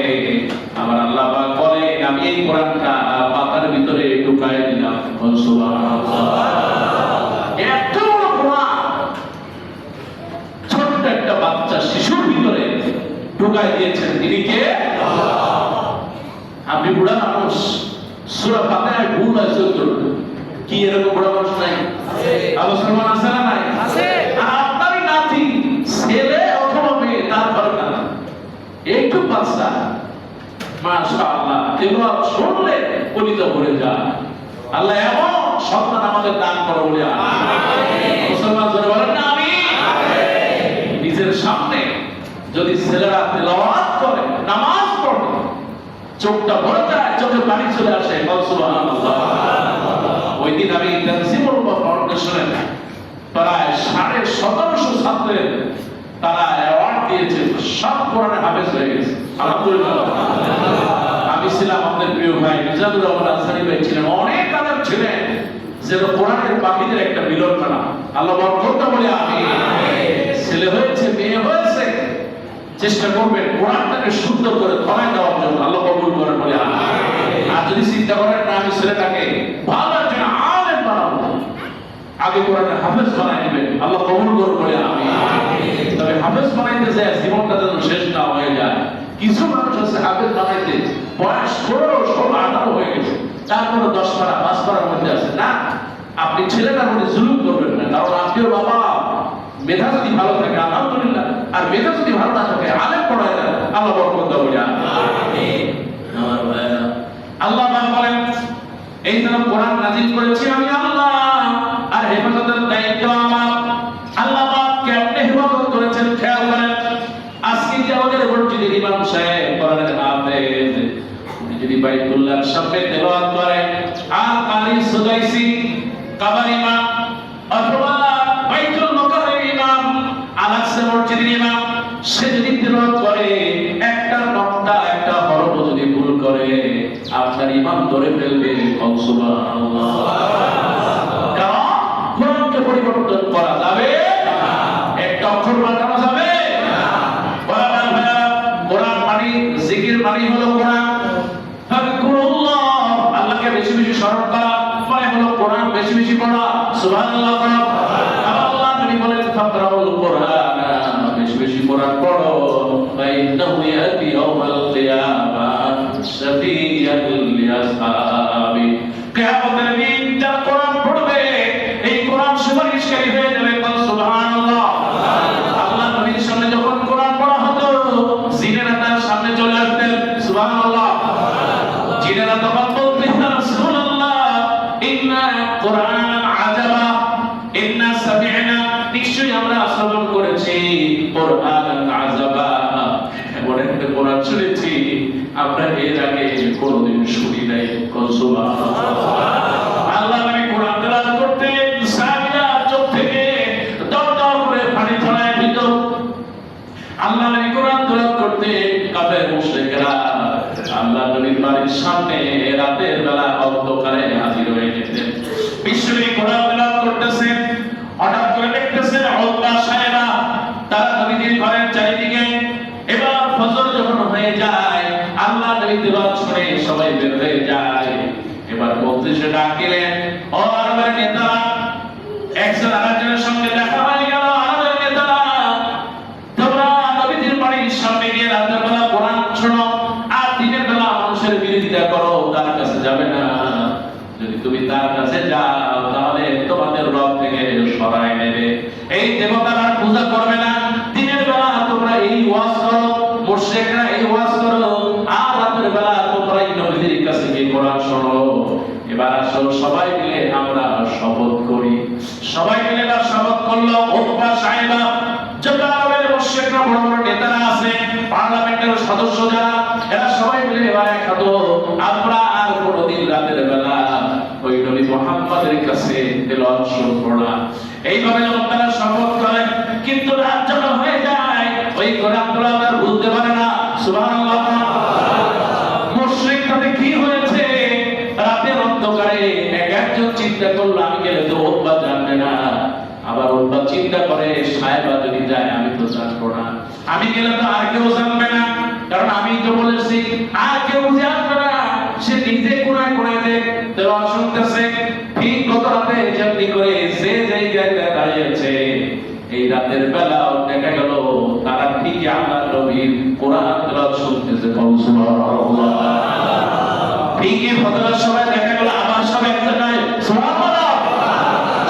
আমার আল্লাহ পাক বলেন আমি এই কোরআনটা পাতার ভিতরে ঢুকায় দিলাম। সুবহানাল্লাহ। এত বড় কোরআন ছোট্ট একটা বাচ্চা শিশুর ভিতরে ঢুকায় দিয়েছেন, তিনি কে? আপনি বুড়া মানুষ, সূরা ফাতিহায় ভুল আছে তো কি এরকম বুড়া মানুষ নাই? আলোচনা আছে না নাই? আপনারই নাতি ছেলে অথবা মেয়ে, তার ঘরে না একটু বাচ্চা, মাশাআল্লাহ, এগুলো শুনলে কলিজা ভরে যায়। আল্লাহ এমন সন্তান আমাদের দান করো বলে আমিন। মুসলমান জোরে বলেন না আমিন। নিজের সামনে যদি ছেলেরা তেলাওয়াত করে, নামাজ পড়ে, চোখটা ভরে যায়, চোখে পানি চলে আসে। সুবহানাল্লাহ। ওই দিন আমি তানজিমুল উলামা ফাউন্ডেশনের প্রায় 1750 ছাত্রের তারা অ্যাওয়ার্ড দিয়েছে, সব কোরআনে হাফেজ হয়ে গেছে। আলহামদুলিল্লাহ। আমি ছিলাম, আমাদের প্রিয় ভাই মিজানুর রহমান আনসারী ভাই ছিলেন, অনেক আলেম ছিলেন, যেন কোরআনের পাখিদের একটা মিলনখানা। আল্লাহ বরকত বলে আমি ছেলে হয়েছে মেয়ে হয়েছে চেষ্টা করবেন কোরআনটাকে সুন্দর করে ধরায় দেওয়ার জন্য। আল্লাহ কবুল করেন বলে আমি। আর যদি চিন্তা করেন না আমি ছেলেটাকে ভালো একজন আলেম বানাবো, আগে কোরআনের হাফেজ বানাই দিবেন, আল্লাহ কবুল করুন বলে আমি। তবে হাফেজ বানাইতে যায় জীবনটা যেন শেষ না হয়ে যায়। কিছু মানুষ আছে হাফেজ বানাইতে বয়স 16, 16, 18 হয়ে গেছে, তারপরে 10 পারা 5 পারার মধ্যে আছে না। আপনি ছেলেটার মধ্যে জুলুম করবেন না, কারণ আপনিও বাবা মেধা যদি ভালো থাকে আলহামদুলিল্লাহ, আর মেধা যদি ভালো না থাকে আলেম পড়ায় না, আল্লাহ বরকত দাও বলে আমিন। আমার ভাইরা, আল্লাহ পাক বলেন এই জন্য কোরআন নাযিল করেছি আমি আল্লাহ, আর হেফাজতের দায়িত্ব আমার। আল্লাহ পাক কেমনে হেফাজত করেছেন খেয়াল করেন। আজকে যে আমাদের মসজিদের ইমাম সাহেব কোরআনের হাফেজ, উনি যদি বাইতুল্লাহর সামনে তেলাওয়াত করেন, আর কারি সুদাইসি কাবার ইমাম অথবা বাইতুল মুকাররমের ইমাম, আল-আকসা মসজিদের ইমাম, সে যদি তেলাওয়াত করে একটা নকতা একটা হরফ যদি ভুল করে আপনার ইমাম ধরে ফেলবে। সুবহানাল্লাহ। কারণ কোরআনকে পরিবর্তন করা যাবে না, একটা অক্ষর পাল্টানো যাবে না। কোরআন মানে জিকির মানে হলো কোরআন। বেশি বেশি স্মরণ করা মানে হলো কোরআন বেশি বেশি পড়া। সুবহানাল্লাহ। আল্লাহ নবী বলেন ফাকরাউল কোরআন, বেশি বেশি কোরআন পড়ো, ফাইন্নাহু ইয়াতি ইয়াউমাল কিয়ামাহ শাফিয়াল লিআসহাবি। কিয়ামতের দিন যারা কোরআন পড়বে এই কোরআন সুপারিশকারী হয়ে যাবে। সুবহানাল্লাহ। আল্লাহ নবীর সামনে যখন কোরআন পড়া হতো জিনেরা তার সামনে চলে আসতেন। সুবহানাল্লাহ। জিনেরা তখন বলতেন ইয়া রাসূলুল্লাহ ইন্না কুরআনান আজাবা ইন্না সামি'না, নিশ্চয়ই আমরা শ্রবণ করেছি কুরআনান আজাবা, এমন একটা কোরআন শুনেছি আমরা এর আগে কোনোদিন শুনি নাই। সুবহানাল্লাহ। আল্লাহ নবী কোরআন তেলাওয়াত করতেন, সাহাবীরা চোখ থেকে দর দর করে পানি ছড়ায় দিত। আল্লাহ নবী কোরআন তেলাওয়াত করতেন, কাফের মুশরিকরা আল্লাহ নবীর বাড়ির সামনে রাতের বেলা অন্ধকারে হাজির হয়ে যেতেন। বিশ্বনবী কোরআন তেলাওয়াত করতেছেন, হঠাৎ করে দেখতেছেন উতবা সাহেবা তারা নবীর ঘরের চারিদিকে। এবার ফজর যখন হয়ে যায় আল্লাহ নবী তেলাওয়াত শুনে সবাই বের হয়ে যায়। এবার মজলিসে ডাক দিলেন, ও আরবের নেতারা, একজন আরেকজনের সঙ্গে দেখা হয়ে গেল। আরবের নেতারা, তোমরা নবীর বাড়ির সামনে গিয়ে রাতের বেলা কোরআন শোনো আর দিনের বেলা মানুষের বিরোধিতা করো, তার কাছে যাবে না। যদি তুমি তার কাছে যাও তাহলে তোমাদের রব থেকে সরায় নেবে, এই দেবতার আর পূজা করবে না। দিনের বেলা তোমরা এই ওয়াজ করো, মুশরিকরা এই ওয়াজ করো, আর রাতের বেলা তোমরা এই নবীর কাছে গিয়ে কোরআন শোনো। এবার আসল সবাই মিলে আমরা শপথ করি। সবাই মিলে তার শপথ করলো। উতবা সাহেবা, যত আরবের মুশরিকরা বড় বড় নেতারা আছে, পার্লামেন্টের সদস্য যারা, এরা সবাই মিলে এবার এক হতো, আমরা আর কোনোদিন রাতের বেলা ওই নবী মুহাম্মদের কাছে তেলাওয়াত শুনবো না। এইভাবে যখন তারা শপথ করে, কিন্তু রাত যখন হয়ে যায় ওই কোরআন তেলাওয়াত আর ভুলতে পারে না। সুবহানাল্লাহ। মুশরিক তাতে কি হয়েছে, রাতের অন্ধকারে একজন চিন্তা করলো আমি গেলে তো উতবা জানবে না। আবার উতবা চিন্তা করে সাহেবা যদি যায় আমি তো জানবো না, আমি গেলে তো আর কেউ জানবে না, কারণ আমি তো বলেছি আর কেউ জানবে না। সে নিজে কোরআন দেখ তেলাওয়াত শুনতেছে। ঠিক গত রাতে যেমনি করে সে জায়গায় দাঁড়িয়েছে, এই রাতের বেলা দেখা গেল তারা ঠিক আল্লাহ নবীর কোরআন তেলাওয়াত শুনতেছে। সুবহানাল্লাহ। ঠিকই ফজরের সময় দেখা গেল আবার সব এক জায়গায় সুবহানাল্লাহ।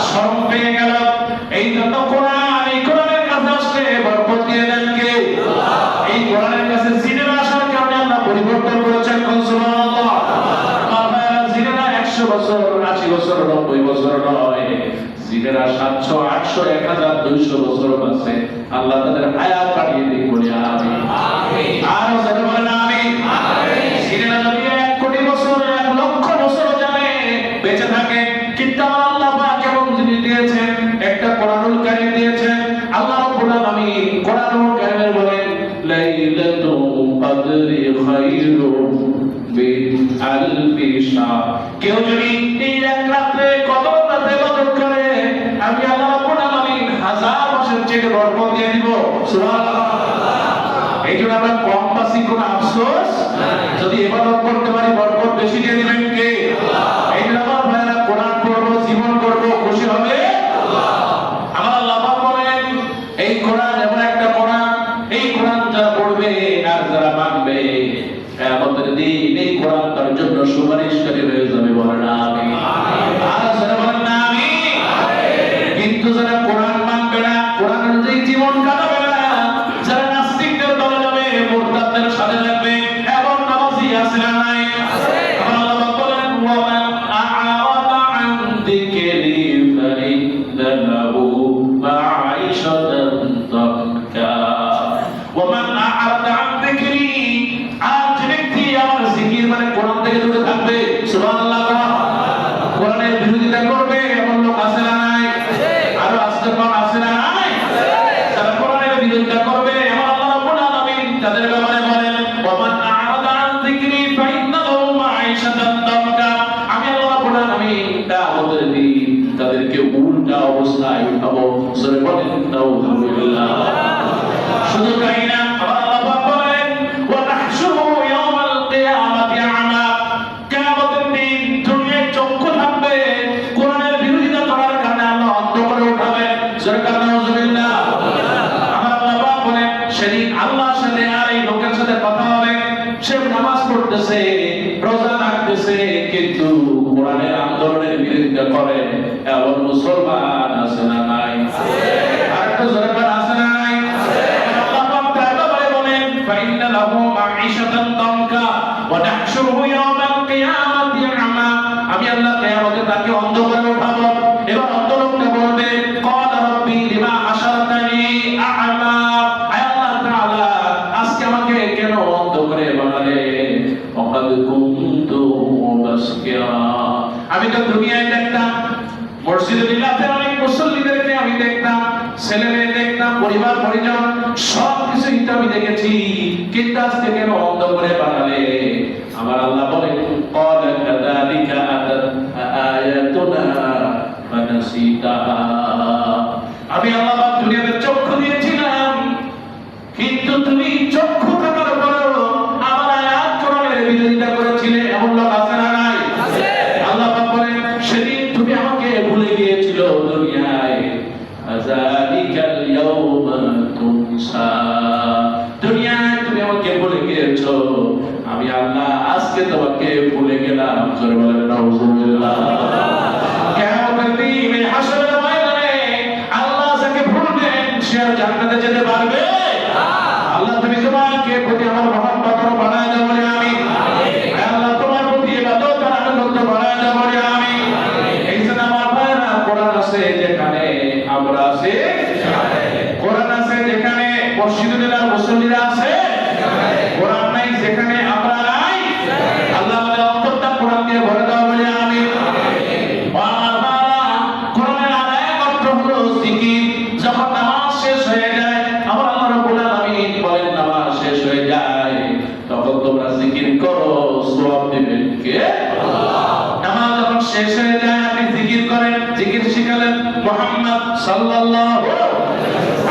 শরম পেয়ে গেল। এই জন্য কোরআন, এই কোরআনের কাছে আসলে বরকত দিয়ে দেন কে? এই কোরআনের কাছে জিনেরা আসার কারণে আল্লাহ পরিবর্তন করেছেন। সুবহানাল্লাহ। আমার জিনেরা 100 বছর, 80 বছর, 90 বছর নয়, জিনেরা 700, 800, 1000, 200 বছর আছে। আল্লাহ তাদের হায়াত বাড়িয়ে দিন বলি আমিন। আর যারা বলেন আমিন। জিনেরা যদি 1 কোটি বছর, 1 লক্ষ বছর যাবে বেঁচে থাকে, কিন্তু আল্লাহ পাক এমন জিনিস দিয়েছেন, একটা কোরআনুল কারীম দিয়েছেন। আল্লাহ রাব্বুল আলামিন কোরআনুল কারীমে বলেন লাইলাতুল কদরি খায়রুম মিন আলফি শাহর। কেউ যদি এই এক রাতে কদর রাতে ইবাদত করে আমি আল্লাহ রাব্বুল আলামিন 1000 বছর চেয়ে বরকত দিয়ে দিব। সুবহানাল্লাহ। এই জন্য আমরা কম পাসি কোনো আফসোস যদি ইবাদত করতে পারি বরকত বেশি দিয়ে দিবেন কে? এই জন্য আমার ভাইরা কোরআন পড়বো, জীবন করবো, খুশি হবে আল্লাহ। আমার আল্লাহ পাক বলেন এই কোরআন এমন একটা কোরআন, এই কোরআন যারা পড়বে আর যারা মানবে কিয়ামতের দিন এই কোরআন তার জন্য সুপারিশকারী হয়ে যাবে। বলেন আমিন। আর যারা বলেন না আমিন। কিন্তু যারা কোরআন মানবে না, কোরআন অনুযায়ী জীবন কাটাবে না, যারা নাস্তিকদের দলে যাবে, মুরতাদদের সাথে থাকবে, এবং নামাজি আছে না নাই? আমার আল্লাহ বলেন ওয়ামান আ'রাদা আন যিকরি ফাইন্না লাহু মাঈশাতান দানকা। ওয়ামান আ'রাদা আন যিকরি, আর যে ব্যক্তি আমার জিকির মানে কোরআন থেকে দূরে থাকবে, সুবহানাল্লাহ, কোরআনের বিরোধিতা করবে, এমন লোক আছে না নাই? আরো আসতে কোন আছে না নাই? যারা কোরআনের বিরোধিতা করবে আমার আল্লাহ রাব্বুল আলামিন তাদের ব্যাপারে বলেন ওয়ামান আ'রাদা আন যিকরি ফাইন্না লাহু মাঈশাতান দানকা। আমি আল্লাহ রাব্বুল আলামিন কিয়ামতের দিন তাদেরকে উল্টা অবস্থায় উঠাবো। সূরা বলেন আলহামদুলিল্লাহ। শুধু তাই না, আমার আল্লাহ বলেন ওয়া নাহশুরু ইয়াওমাল কিয়ামাতি আমা। কিয়ামতের দিন থাকতেছে কিন্তু কোরআনের আন্দোলনের বিরোধিতা করে এমন মুসলমান আছে না নাই? আরেকটু জোরে বলেন, আছে না নাই? আল্লাহ পাক তাআলা বলেন ফাইন্না লাহু মাঈশাতান দানকা ওয়া নাহশুরুহু ইয়াওমাল কিয়ামাতি আমা। আমি আল্লাহ কিয়ামতে তাকে অন্ধ করে উঠাবো। এবার অন্ধ লোকটা বলবে ক্বালা রাব্বি লিমা হাশারতানি আ'মা। আয় আল্লাহ তাআলা আজকে আমাকে কেন অন্ধ করে বানালে? ওয়াকাদ কুনতু বাসকিরা। আমি তো দুনিয়ায় দেখতাম মসজিদে মিলাতে অনেক মুসল্লিদেরকে আমি দেখতাম, ছেলে মেয়ে দেখতাম, পরিবার পরিজন সব কিছুই তো আমি দেখেছি, কিন্তু আজকে কেন অন্ধ করে বানালে? আমার আল্লাহ বলেন ক্বালা কাযালিকা আতাত আয়াতুনা ফানাসিতাহা। আমি আল্লাহ দুনিয়াতে চক্ষু দিয়েছিলাম, কিন্তু তুমি চক্ষু থাকার পরেও আমার আয়াত কোরআনের বিরোধিতা করেছিলে। এমন লোক আছে না নাই? আল্লাহ পাক বলেন সেদিন তুমি আমাকে ভুলে গিয়েছিল দুনিয়ায়। আযালিকাল ইয়াওমা তুনসা। দুনিয়ায় তুমি আমাকে ভুলে গিয়েছো, আমি আল্লাহ আজকে তোমাকে ভুলে গেলাম। জোরে বলেন নাউজুবিল্লাহ। কিয়ামতের দিনে হাসরের ময়দানে আল্লাহ যাকে ভুলবেন সে আর জান্নাতে যেতে পারবে? আল্লাহ তুমি তোমাকে প্রতি আমার মহব্বত বাড়ায় দাও বলে আমি আল্লাহ তোমার প্রতি ইবাদত আর আনুগত্য বাড়ায় দাও বলে আমি। এই জন্য আমার ভাইরা কোরআন আছে যেখানে আমরা আছি, কোরআন আছে যেখানে মসজিদের আর মুসল্লিরা আছে, কোরআন নাই যেখানে আমরা নাই। আল্লাহ আমাদের অন্তরটা কোরআন দিয়ে ভরে দাও বলে আমি। কোরআনের আরেক অর্থ হলো জিকির। যখন নামাজ শেষ হয়ে যায়, আমার আল্লাহ রাব্বুল আলামিন বলেন নামাজ শেষ হয়ে যায় তখন তোমরা জিকির করো, সওয়াব দিবেন কে? আল্লাহ। নামাজ যখন শেষ হয়ে যায় আপনি জিকির করেন। জিকির শিখালেন মুহাম্মদ সাল্লাল্লাহু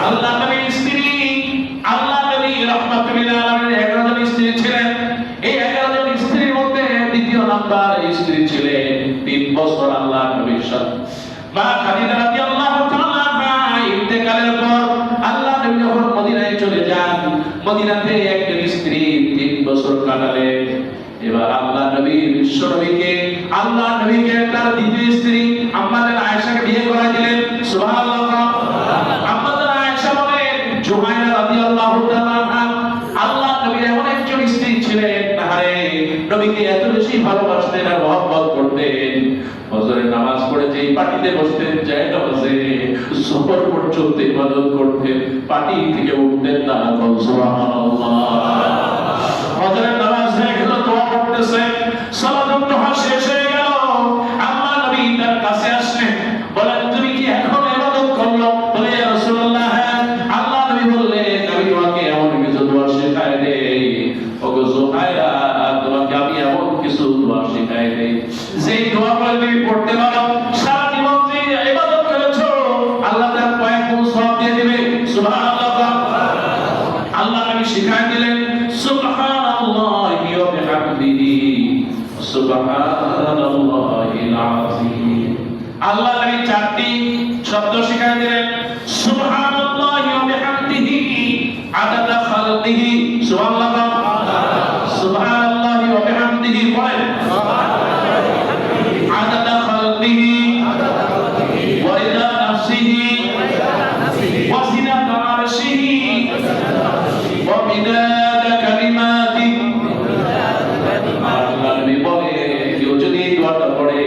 আল্লাহ নবীর স্ত্রী, আল্লাহ নবী রাহমাতুল লিল আলামিনের 11 জন স্ত্রী ছিলেন। এই 11 জন স্ত্রীর মধ্যে দ্বিতীয় নাম্বার স্ত্রী ছিলেন 3 বছর আল্লাহ নবীর সাথে মা খাদিজা রাদিয়াল্লাহু তাআলা আনহা। ইন্তেকালের পর আল্লাহ নবী যখন মদিনায় চলে যান, মদিনাতে একজন স্ত্রী 3 বছর কাটালেন। এবার আল্লাহ নবী বিশ্ব নবীকে তার দ্বিতীয় স্ত্রী আম্মাজান আয়েশাকে বিয়ে করায় দিলেন। সুবহানাল্লাহ। আম্মাজান আয়েশা বলেন জুহাইরা রাদিয়াল্লাহু তাআলা আনহা আল্লাহ নবীর এমন একজন স্ত্রী ছিলেন, তাহারে নবীকে এত বেশি ভালোবাসতেন আর মহব্বত করতেন। ফজরের নামাজ পড়ে যেই পাটিতে বসতেন, যায় নামাজে সফর পর্যন্ত ইবাদত করতেন, পাটি থেকে উঠতেন না। সুবহানাল্লাহ। ফজরের নামাজ হয়ে গেল, দোয়া পড়তেছে, সালাতুন দুহা শেষ হয়ে গেল, আল্লাহ নবী তার কাছে আসলেন, বলেন তুমি কি এখন ইবাদত করলো? বলে ইয়া রাসূলুল্লাহ হ্যাঁ। আল্লাহ নবী বললেন আমি তোমাকে এমন কিছু দোয়া শেখায় দেই, ওগো জুহাইরা তোমাকে আমি এমন কিছু দোয়া শেখায় দেই যেই দোয়াগুলো তুমি পড়তে পারো, সারা জীবন যে ইবাদত করেছো আল্লাহ তার কয়েক গুণ সওয়াব দিয়ে দিবে। সুবহানাল্লাহ। আল্লাহ নবী শেখায় দিলেন সুবহানাল্লাহি ওয়া বিহামদিহি সুবহানাল্লাহিল আযীম। আল্লাহ নবী 4টি শব্দ শেখায় দিলেন। সুবহানাল্লাহি ওয়া বিহামদিহি আদাদা খালকিহি। সুবহানাল্লাহ। সুবহানাল্লাহি ওয়া বিহামদিহি বলেন আদাদা খালকিহি ওয়া রিদা নাফসিহি ওয়া জিনাতা আরশিহি ওয়া মিদাদা কালিমাতিহি। আল্লাহ নবী বলে কেউ যদি এই দোয়াটা পড়ে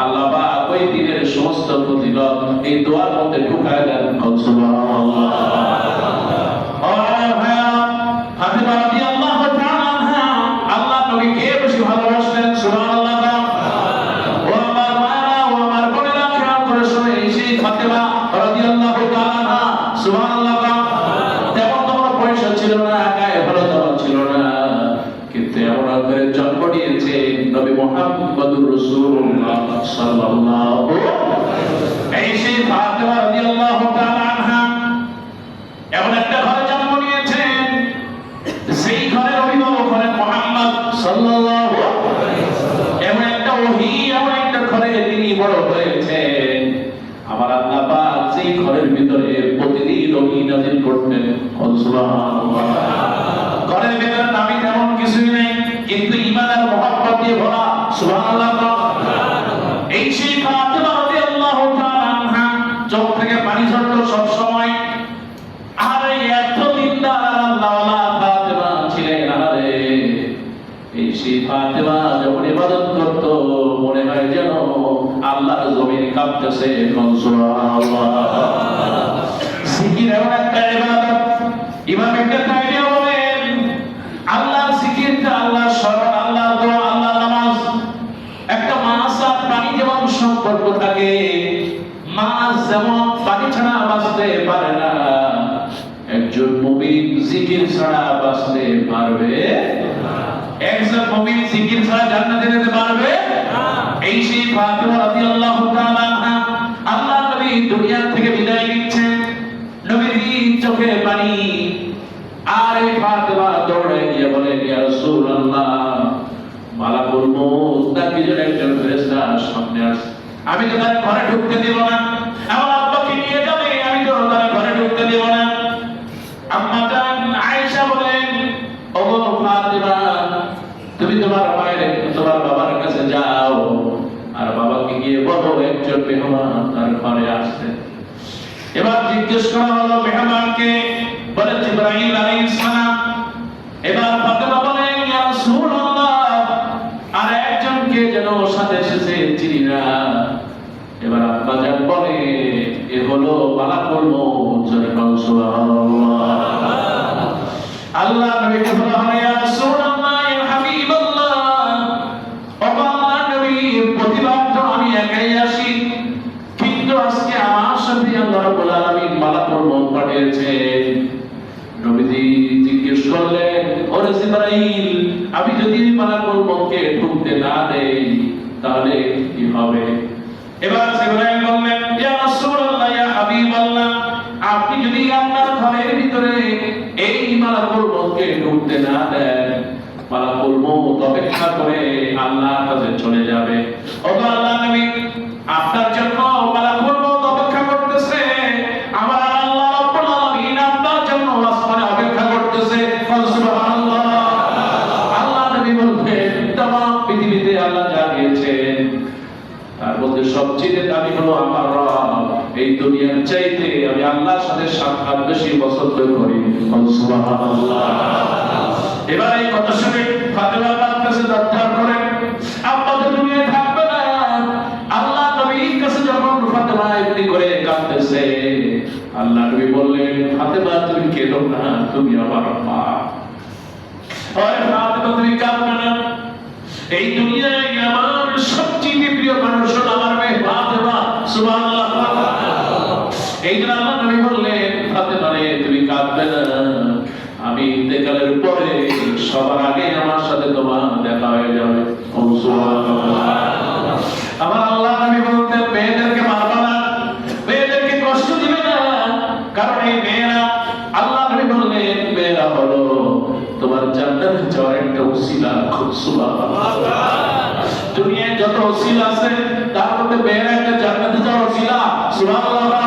আল্লাহ পাক ওই দিনের সমস্ত ফজিলত এই দোয়ার মধ্যে ঢুকায় দেন। সুবহানাল্লাহ। ফাতিমা রাদিয়াল্লাহু তাআলা আনহা আল্লাহ নবীকে বেশি ভালোবাসতেন। সুবহানাল্লাহ। ও আমার মায়েরা, ও আমার বোনেরা, খেয়াল করে শুনে সেই ফাতিমা রাদিয়াল্লাহু তাআলা আনহা সুবহানাল্লাহ তেমন কোনো পয়সা ছিল না, গায়ে ভালো জামা ছিল না, কিন্তু এমন করে জন্ম নিয়েছে নবী মুহাম্মদুর রাসূলুল্লাহ সাল্লাল্লাহু এই সেই ফাতিমা রাদিয়াল্লাহু তাআলা আনহা এমন একটা ঘরে জন্ম নিয়েছেন, সেই ঘরের অভিভাবক হলেন মুহাম্মদ সাল্লাল্লাহু এমন একটা ওহী, এমন একটা ঘরে তিনি বড় হয়েছেন। আমার আল্লাহ পাক সেই ঘরের ভিতরে প্রতিদিন ওহী নাযিল করতেন। সুবহানাল্লাহ। ঘরের ভিতরে দামি তেমন কিছুই নেই, কিন্তু ঈমান আর মহব্বত দিয়ে ভরা। সুবহানাল্লাহ। এই সেই ফাতেমা রাদিয়াল্লাহু তাআলা আনহা চোখ থেকে পানি ঝরতো সব সময়। আর এত দিনদার আল্লাহওয়ালা ফাতেমা ছিলেন। আরে এই সেই ফাতেমা যখন ইবাদত করত মনে হয় যেন আল্লাহর জমিন কাঁপতেছে। সুবহানাল্লাহ। জিকির এমন একটা ইবাদত, ইমাম ইবনে তাইমিয়া বলেন আল্লাহর জিকিরটা, আল্লাহর স্মরণ, আল্লাহর দোয়া, আল্লাহর নামাজ, একটা মাছ আর পানি যেমন সম্পর্ক থাকে, মাছ যেমন পানি ছাড়া বাঁচতে পারে না, একজন মুমিন জিকির ছাড়া বাঁচতে পারবে না। একজন মুমিন জিকির ছাড়া জান্নাতে যেতে পারবে না। এই সেই ফাতেমা রাদিয়াল্লাহু তাআলা আনহা, আল্লাহর নবী দুনিয়া থেকে বিদায় নিচ্ছেন, নবীজি চোখে পানি। আর এই ফাতেমা দৌড়ে গিয়ে বলে ইয়া রাসূলুল্লাহ, মালাকুল মউত নাকি যেন একজন ফেরেশতা সামনে আসছে, আমি তো তার ঘরে ঢুকতে দিব না। আমার আব্বাকে নিয়ে যাবে, আমি তো তার ঘরে ঢুকতে দিব না। আম্মা জান আয়েশা বলেন, ওগো ফাতেমা, তুমি তোমার মায়ের, তোমার বাবার কাছে যাও, আর বাবাকে গিয়ে বলো একজন মেহমান তার ঘরে আসছে। এবার জিজ্ঞেস করা হলো মেহমানকে, বলে জিবরাইল আলাইহিস সালাম। এবার ফাতেমা বলেন ইয়া রাসূলুল্লাহ, আর একজনকে যেন সাথে এসেছে চিনি না। এবার আব্বা জান বলে এ হলো মালাকুল মউত। সুবহানাল্লাহ। আল্লাহ নবীকে বলা হয় ইয়া রাসূলুল্লাহ, ইয়া হাবিবাল্লাহ, ও আল্লাহর নবী, প্রতিবার তো আমি একাই আসি, কিন্তু আজকে আমার সাথে আল্লাহ রাব্বুল আলামিন মালাকুল মউত পাঠিয়েছেন। নবীজি জিজ্ঞেস করলেন, ওরে জিবরাইল, আমি যদি মালাকুল মউতকে ঢুকতে না দেই তাহলে কি হবে? এবার জিবরাইল বললেন, ইয়া রাসূলুল্লাহ, ইয়া হাবিবাল্লাহ, আপনি যদি আপনার ঘরের ভিতরে এই মালাকুল মউতকে ঢুকতে না দেন, মালাকুল মউত অপেক্ষা করে আল্লাহর কাছে চলে যাবে। ও আল্লাহর নবী, আপনার জন্য মালাকুল মউত অপেক্ষা করতেছে, আমার আল্লাহ রাব্বুল আলামিন আপনার জন্য আসমানে অপেক্ষা করতেছে। সুবহানাল্লাহ। আল্লাহ নবী বললেন, तमाम পৃথিবীতে আল্লাহ যা দিয়েছেন তার মধ্যে সবচেয়ে দামি হলো আমার রব। এই দুনিয়ার চাইতে আমি আল্লাহর সাথে সাক্ষাৎ বেশি পছন্দ করি। সুবহানাল্লাহ। এবার এই কথা শুনে ফাতেমা কাছে দরজা করেন, আব্বা তো দুনিয়ায় থাকবে না। আল্লাহ নবীর কাছে যখন ফাতেমা এমনি করে কাঁদতেছে, আল্লাহ নবী বললেন, ফাতেমা তুমি কেঁদো না, তুমি আমার মা। ওরে ফাতেমা, তুমি কাঁদবে না। এই দুনিয়ায় আমার সবচেয়ে প্রিয় মানুষ হলো আমার মেয়ে ফাতেমা। সুবহানাল্লাহ। এই জন্য আল্লাহ নবী বললেন, ফাতেমা রে, তুমি কাঁদবে না, আমি ইন্তেকালের পরে সবার আগে আমার সাথে তোমার দেখা হয়ে যাবে। সুবহানাল্লাহ। আমার আল্লাহ নবী বলতেন, মেয়েদেরকে মারবা না, মেয়েদেরকে কষ্ট দিবে না, কারণ এই মেয়েরা, আল্লাহ নবী বললেন, মেয়েরা হলো তোমার জান্নাতে যাওয়ার একটা উসিলা। সুবহানাল্লাহ। দুনিয়ায় যত উসিলা আছে তার মধ্যে মেয়েরা একটা জান্নাতে যাওয়ার উসিলা। সুবহানাল্লাহ।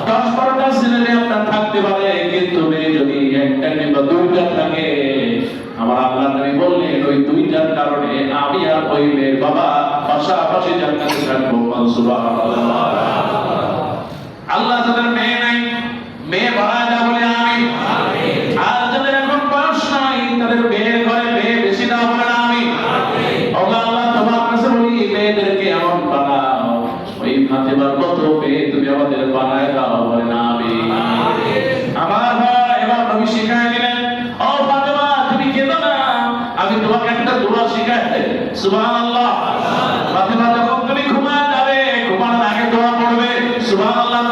10-12টা ছেলে আপনার থাকতে পারে, কিন্তু মেয়ে যদি একটা কিংবা দুইটা থাকে, আমার আল্লাহ নবী বললেন, ওই দুইটার কারণে আমি আর ওই মেয়ের বাবা পাশাপাশি জান্নাতে থাকবো। সুবহানাল্লাহ। আল্লাহ যাদের মেয়ে নাই, মেয়ে বাড়ায় না বলে আমি, আর যাদের এখন বয়স নাই তাদের মেয়ের ঘরে মেয়ে বেশি না বলে আমি। আল্লাহ তোমার কাছে বলি, মেয়েদেরকে এমন বানাও, ওই ফাতেমার মতো মেয়ে তুমি আমাদের বানায় দাও বলে না আমি। আমার ভাই, এবার নবী শিখায় দিলেন, ও ফাতেমা, তুমি কেঁদো না, আমি তোমাকে একটা দোয়া শিখাই দেই। সুবহানাল্লাহ। ফাতেমা, যখন তুমি ঘুমায় যাবে, ঘুমানোর আগে দোয়া পড়বে। সুবহানাল্লাহ।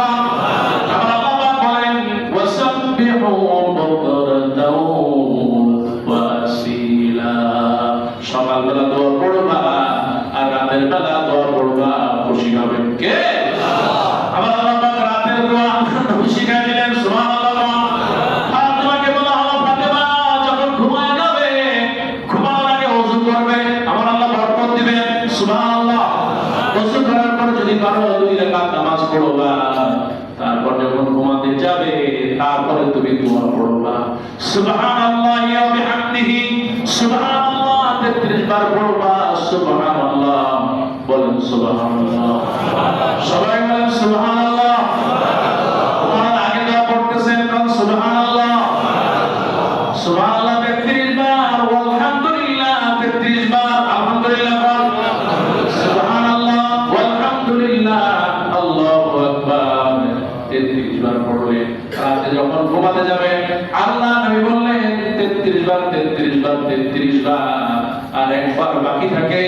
আমার আল্লাহ পাক বলেন, ওয়াসাব্বিহু বুকরাতাও ওয়া আসীলা। সকালবেলা দোয়া পড়বা আর রাতের বেলা দোয়া পড়বা, খুশি হবেন কে? আমার আল্লাহ পাক রাতের দোয়া নবী শিখায় দিলেন। সুবহানাল্লাহ। ফাতেমাকে বলা হলো, ফাতেমা যখন ঘুমায় যাবে, ঘুমানোর আগে ওযু করবে, আমার আল্লাহ বরকত দিবেন। সুবহানাল্লাহ। ওযু করার পর যদি পারো 2 রাকাত নামাজ পড়বা, তারপর যখন ঘুমাতে যাবে তারপরে তুমি দোয়া পড়বা। সুবহানাল্লাহি ওয়া বিহামদিহি, সুবহানাল্লাহ 33 বার পড়বা। সুবহানাল্লাহ। সবাই বলেন সুবহানাল্লাহ। ওমর আগে দোয়া করতেছেন কোন সুবহানাল্লাহ। সুবহানাল্লাহ 33 বার, আলহামদুলিল্লাহ 33 বার, আলহামদুলিল্লাহ বল, সুবহানাল্লাহ আলহামদুলিল্লাহ আল্লাহু আকবার 33 বার পড়বে। রাতে যখন ঘুমাতে যাবে আল্লাহ নবী বললেন 33 বার 33 বার 33 বার, আর একবার বাকি থাকে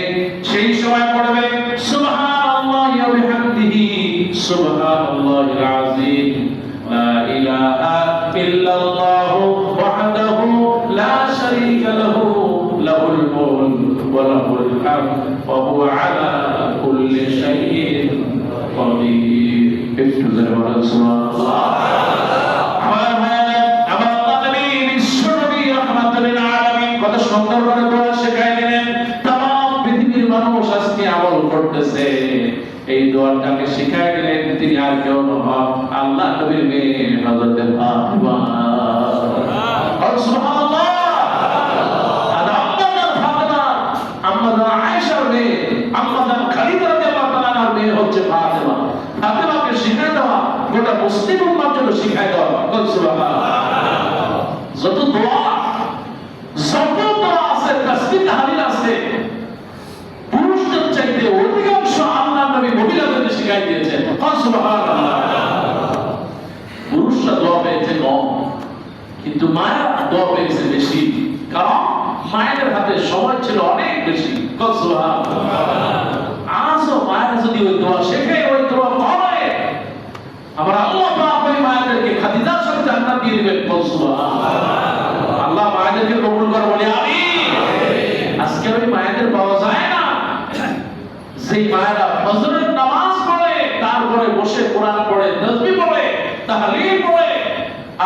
সেই সময় পড়বে সুবহানাল্লাহি ওয়া বিহামদিহি সুবহানাল্লাহিল আযীম লা ইলাহা ইল্লাল্লাহু ওয়াহদাহু লা শারীকা লাহু লাহুল মুলকু ওয়া লাহুল হামদ ওয়া হুয়া আলা কুল্লি শাইইন কাদির। একটু জোরে বলেন সুবহানাল্লাহ। কত সুন্দর করে দোয়া শেখাই দিলেন। তাম পৃথিবীর মানুষ আজকে আমল করতেছে, এই দোয়াটাকে শিখাই দিলেন তিনি আর কেউ নয়, আল্লাহ নবীর মেয়ে হযরত ফাতিমা। সুবহানাল্লাহ। আর আমাদের ফাতিমা, আমাদের আয়েশার মেয়ে, আমাদের খাদিজা রাদিয়াল্লাহু তাআলার মেয়ে হচ্ছে ফাতিমা। ফাতিমাকে শিখাই দেওয়া গোটা মুসলিম উম্মার জন্য শিখাই দেওয়া। সুবহানাল্লাহ। যত দোয়া পুরুষদের চাইতে অধিকাংশ আল্লাহর নবী মহিলাদেরকে শিখাই দিয়েছেন। সুবহানাল্লাহ। পুরুষরা দোয়া পেয়েছে কম, কিন্তু মায়ের দোয়া পেয়েছে বেশি, কারণ মায়ের হাতে সময় ছিল অনেক বেশি। সুবহানাল্লাহ। আজও মায়ের যদি ওই দোয়া শেখে, ওই দোয়া করে, আবার আল্লাহ পাক ওই মায়েদেরকে খাদিজার সাথে জান্নাত দিয়ে দিবেন। সুবহানাল্লাহ। আল্লাহ মায়েদেরকে কবুল করে বলে আমিন। আজকে ওই মায়েদের পাওয়া যায় না, সেই মায়েরা ফজরের নামাজ পড়ে, তারপরে বসে কোরআন পড়ে, তাসবিহ পড়ে, তাহলিল পড়ে,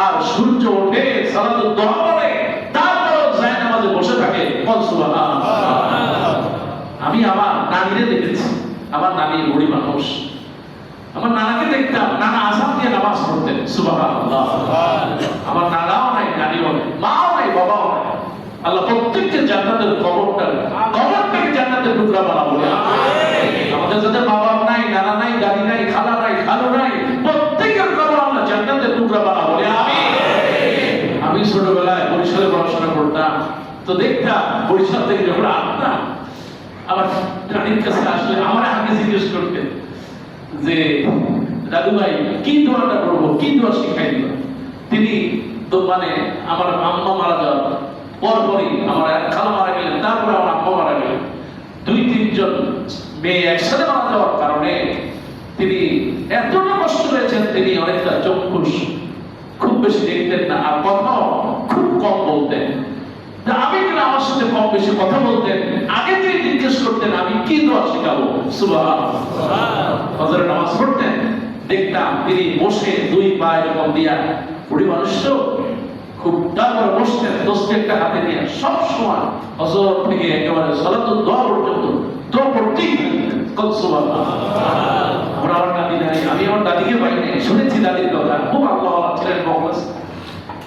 আর সূর্য ওঠে সালাতুদ দোয়া পড়ে, তারপরে যায় নামাজে বসে থাকে। সুবহানাল্লাহ। আমি আমার নানীরে দেখেছি, আমার নানী বুড়ি মানুষ, আমার নানাকে দেখতাম, নানা আযান দিয়ে নামাজ পড়তেন। সুবহানাল্লাহ। আমার নানাও নাই, নানিও নাই, মাও নাই, বাবাও নাই। আল্লাহ প্রত্যেককে জান্নাতের কবরটাকে জান্নাতের টুকরা বানাবো। আমাদের যাদের বাবা নাই, নানা নাই, দাদি নাই, খালা নাই, খালু নাই, প্রত্যেকের কবর আল্লাহ জান্নাতের টুকরা বানাবো। আমি ছোটবেলায় বরিশালে পড়াশোনা করতাম, তো দেখতাম বরিশাল থেকে যখন আসতাম, আমার নানির কাছে আসলে আমার আগে জিজ্ঞেস করতেন যে দাদু ভাই কি দোয়াটা করবো, কি দোয়া শিখাই দিল। তিনি তো মানে আমার আম্মা মারা যাওয়ার পরপরই আমার এক খালা মারা গেলেন, তারপরে আমার আম্মা মারা গেলেন। 2-3 মেয়ে একসাথে মারা যাওয়ার কারণে তিনি এতটা কষ্ট পেয়েছেন, তিনি অনেকটা চক্ষুষ খুব বেশি দেখতেন না, আর কথাও খুব কম বলতেন। আমি আমার সাথে কম বেশি কথা বলতেন, আগে তিনি জিজ্ঞেস করতেন আমি কি দোয়া শেখাবো। সুবহানাল্লাহ। ফজরের নামাজ পড়তেন, দেখতাম তিনি বসে 2 পা এরকম দিয়া, বুড়ি মানুষ তো খুব, তারপরে বসতেন তসবিহটা হাতে নিয়ে সব সময় ফজর থেকে একেবারে সালাতুদ দোয়া পর্যন্ত দোয়া পড়তেই থাকতেন। সুবহানাল্লাহ। আমরা আমার দাদি নাই, আমি আমার দাদিকে পাই নাই, শুনেছি দাদির কথা, খুব আল্লাহ ছিলেন।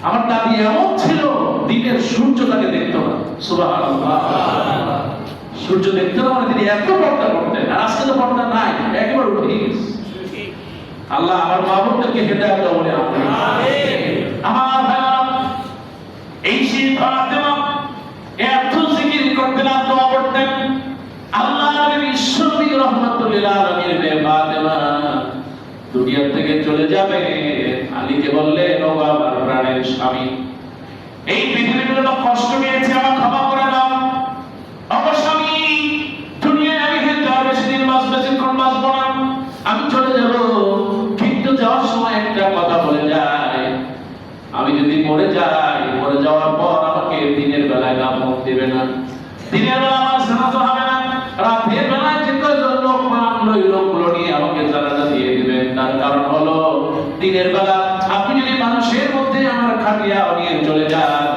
আমার দাদি এমন ছিল, দিনের সূর্য তাকে দেখতো না। সুবহানাল্লাহ। সূর্য দেখতো না মানে তিনি এত পর্দা করতেন, আর আজকে তো পর্দা নাই, একেবারে উঠে গেছে। আল্লাহ আমার মা বোনদেরকে হেদায়েত দাও বলে আমিন। আমার এই সেই ফাতিমা এত জিকির করতেন, দোয়া করতেন। আল্লাহ নবী বিশ্বনবী রাহমাতুল্লিল আলামিন ফাতিমা দুনিয়া থেকে চলে যাবে, আলীকে বললেন ও আমার প্রাণের স্বামী, এই পৃথিবীর জন্য কষ্ট পেয়েছি, আমার ক্ষমা করে দাও। আমার স্বামী, দুনিয়ায় আমি হয়তো আর বেশি দিন বেশিক্ষণ বাঁচবো না, আমি চলে যাব, কিন্তু যাওয়ার সময় একটা কথা বলে যায়, আমি যদি মরে যাই, মরে যাওয়ার পর আমাকে দিনের বেলায় দাফন দিবে না, দিনের বেলা আমার জানাজা হবে না, রাতের বেলায় যে কয়জন লোক মানলো ওই লোকগুলো নিয়ে আমাকে জানাজা দিয়ে দিবেন। তার কারণ হলো দিনের বেলা আপনি যদি মানুষের মধ্যে আমার খাটিয়া নিয়ে চলে যান,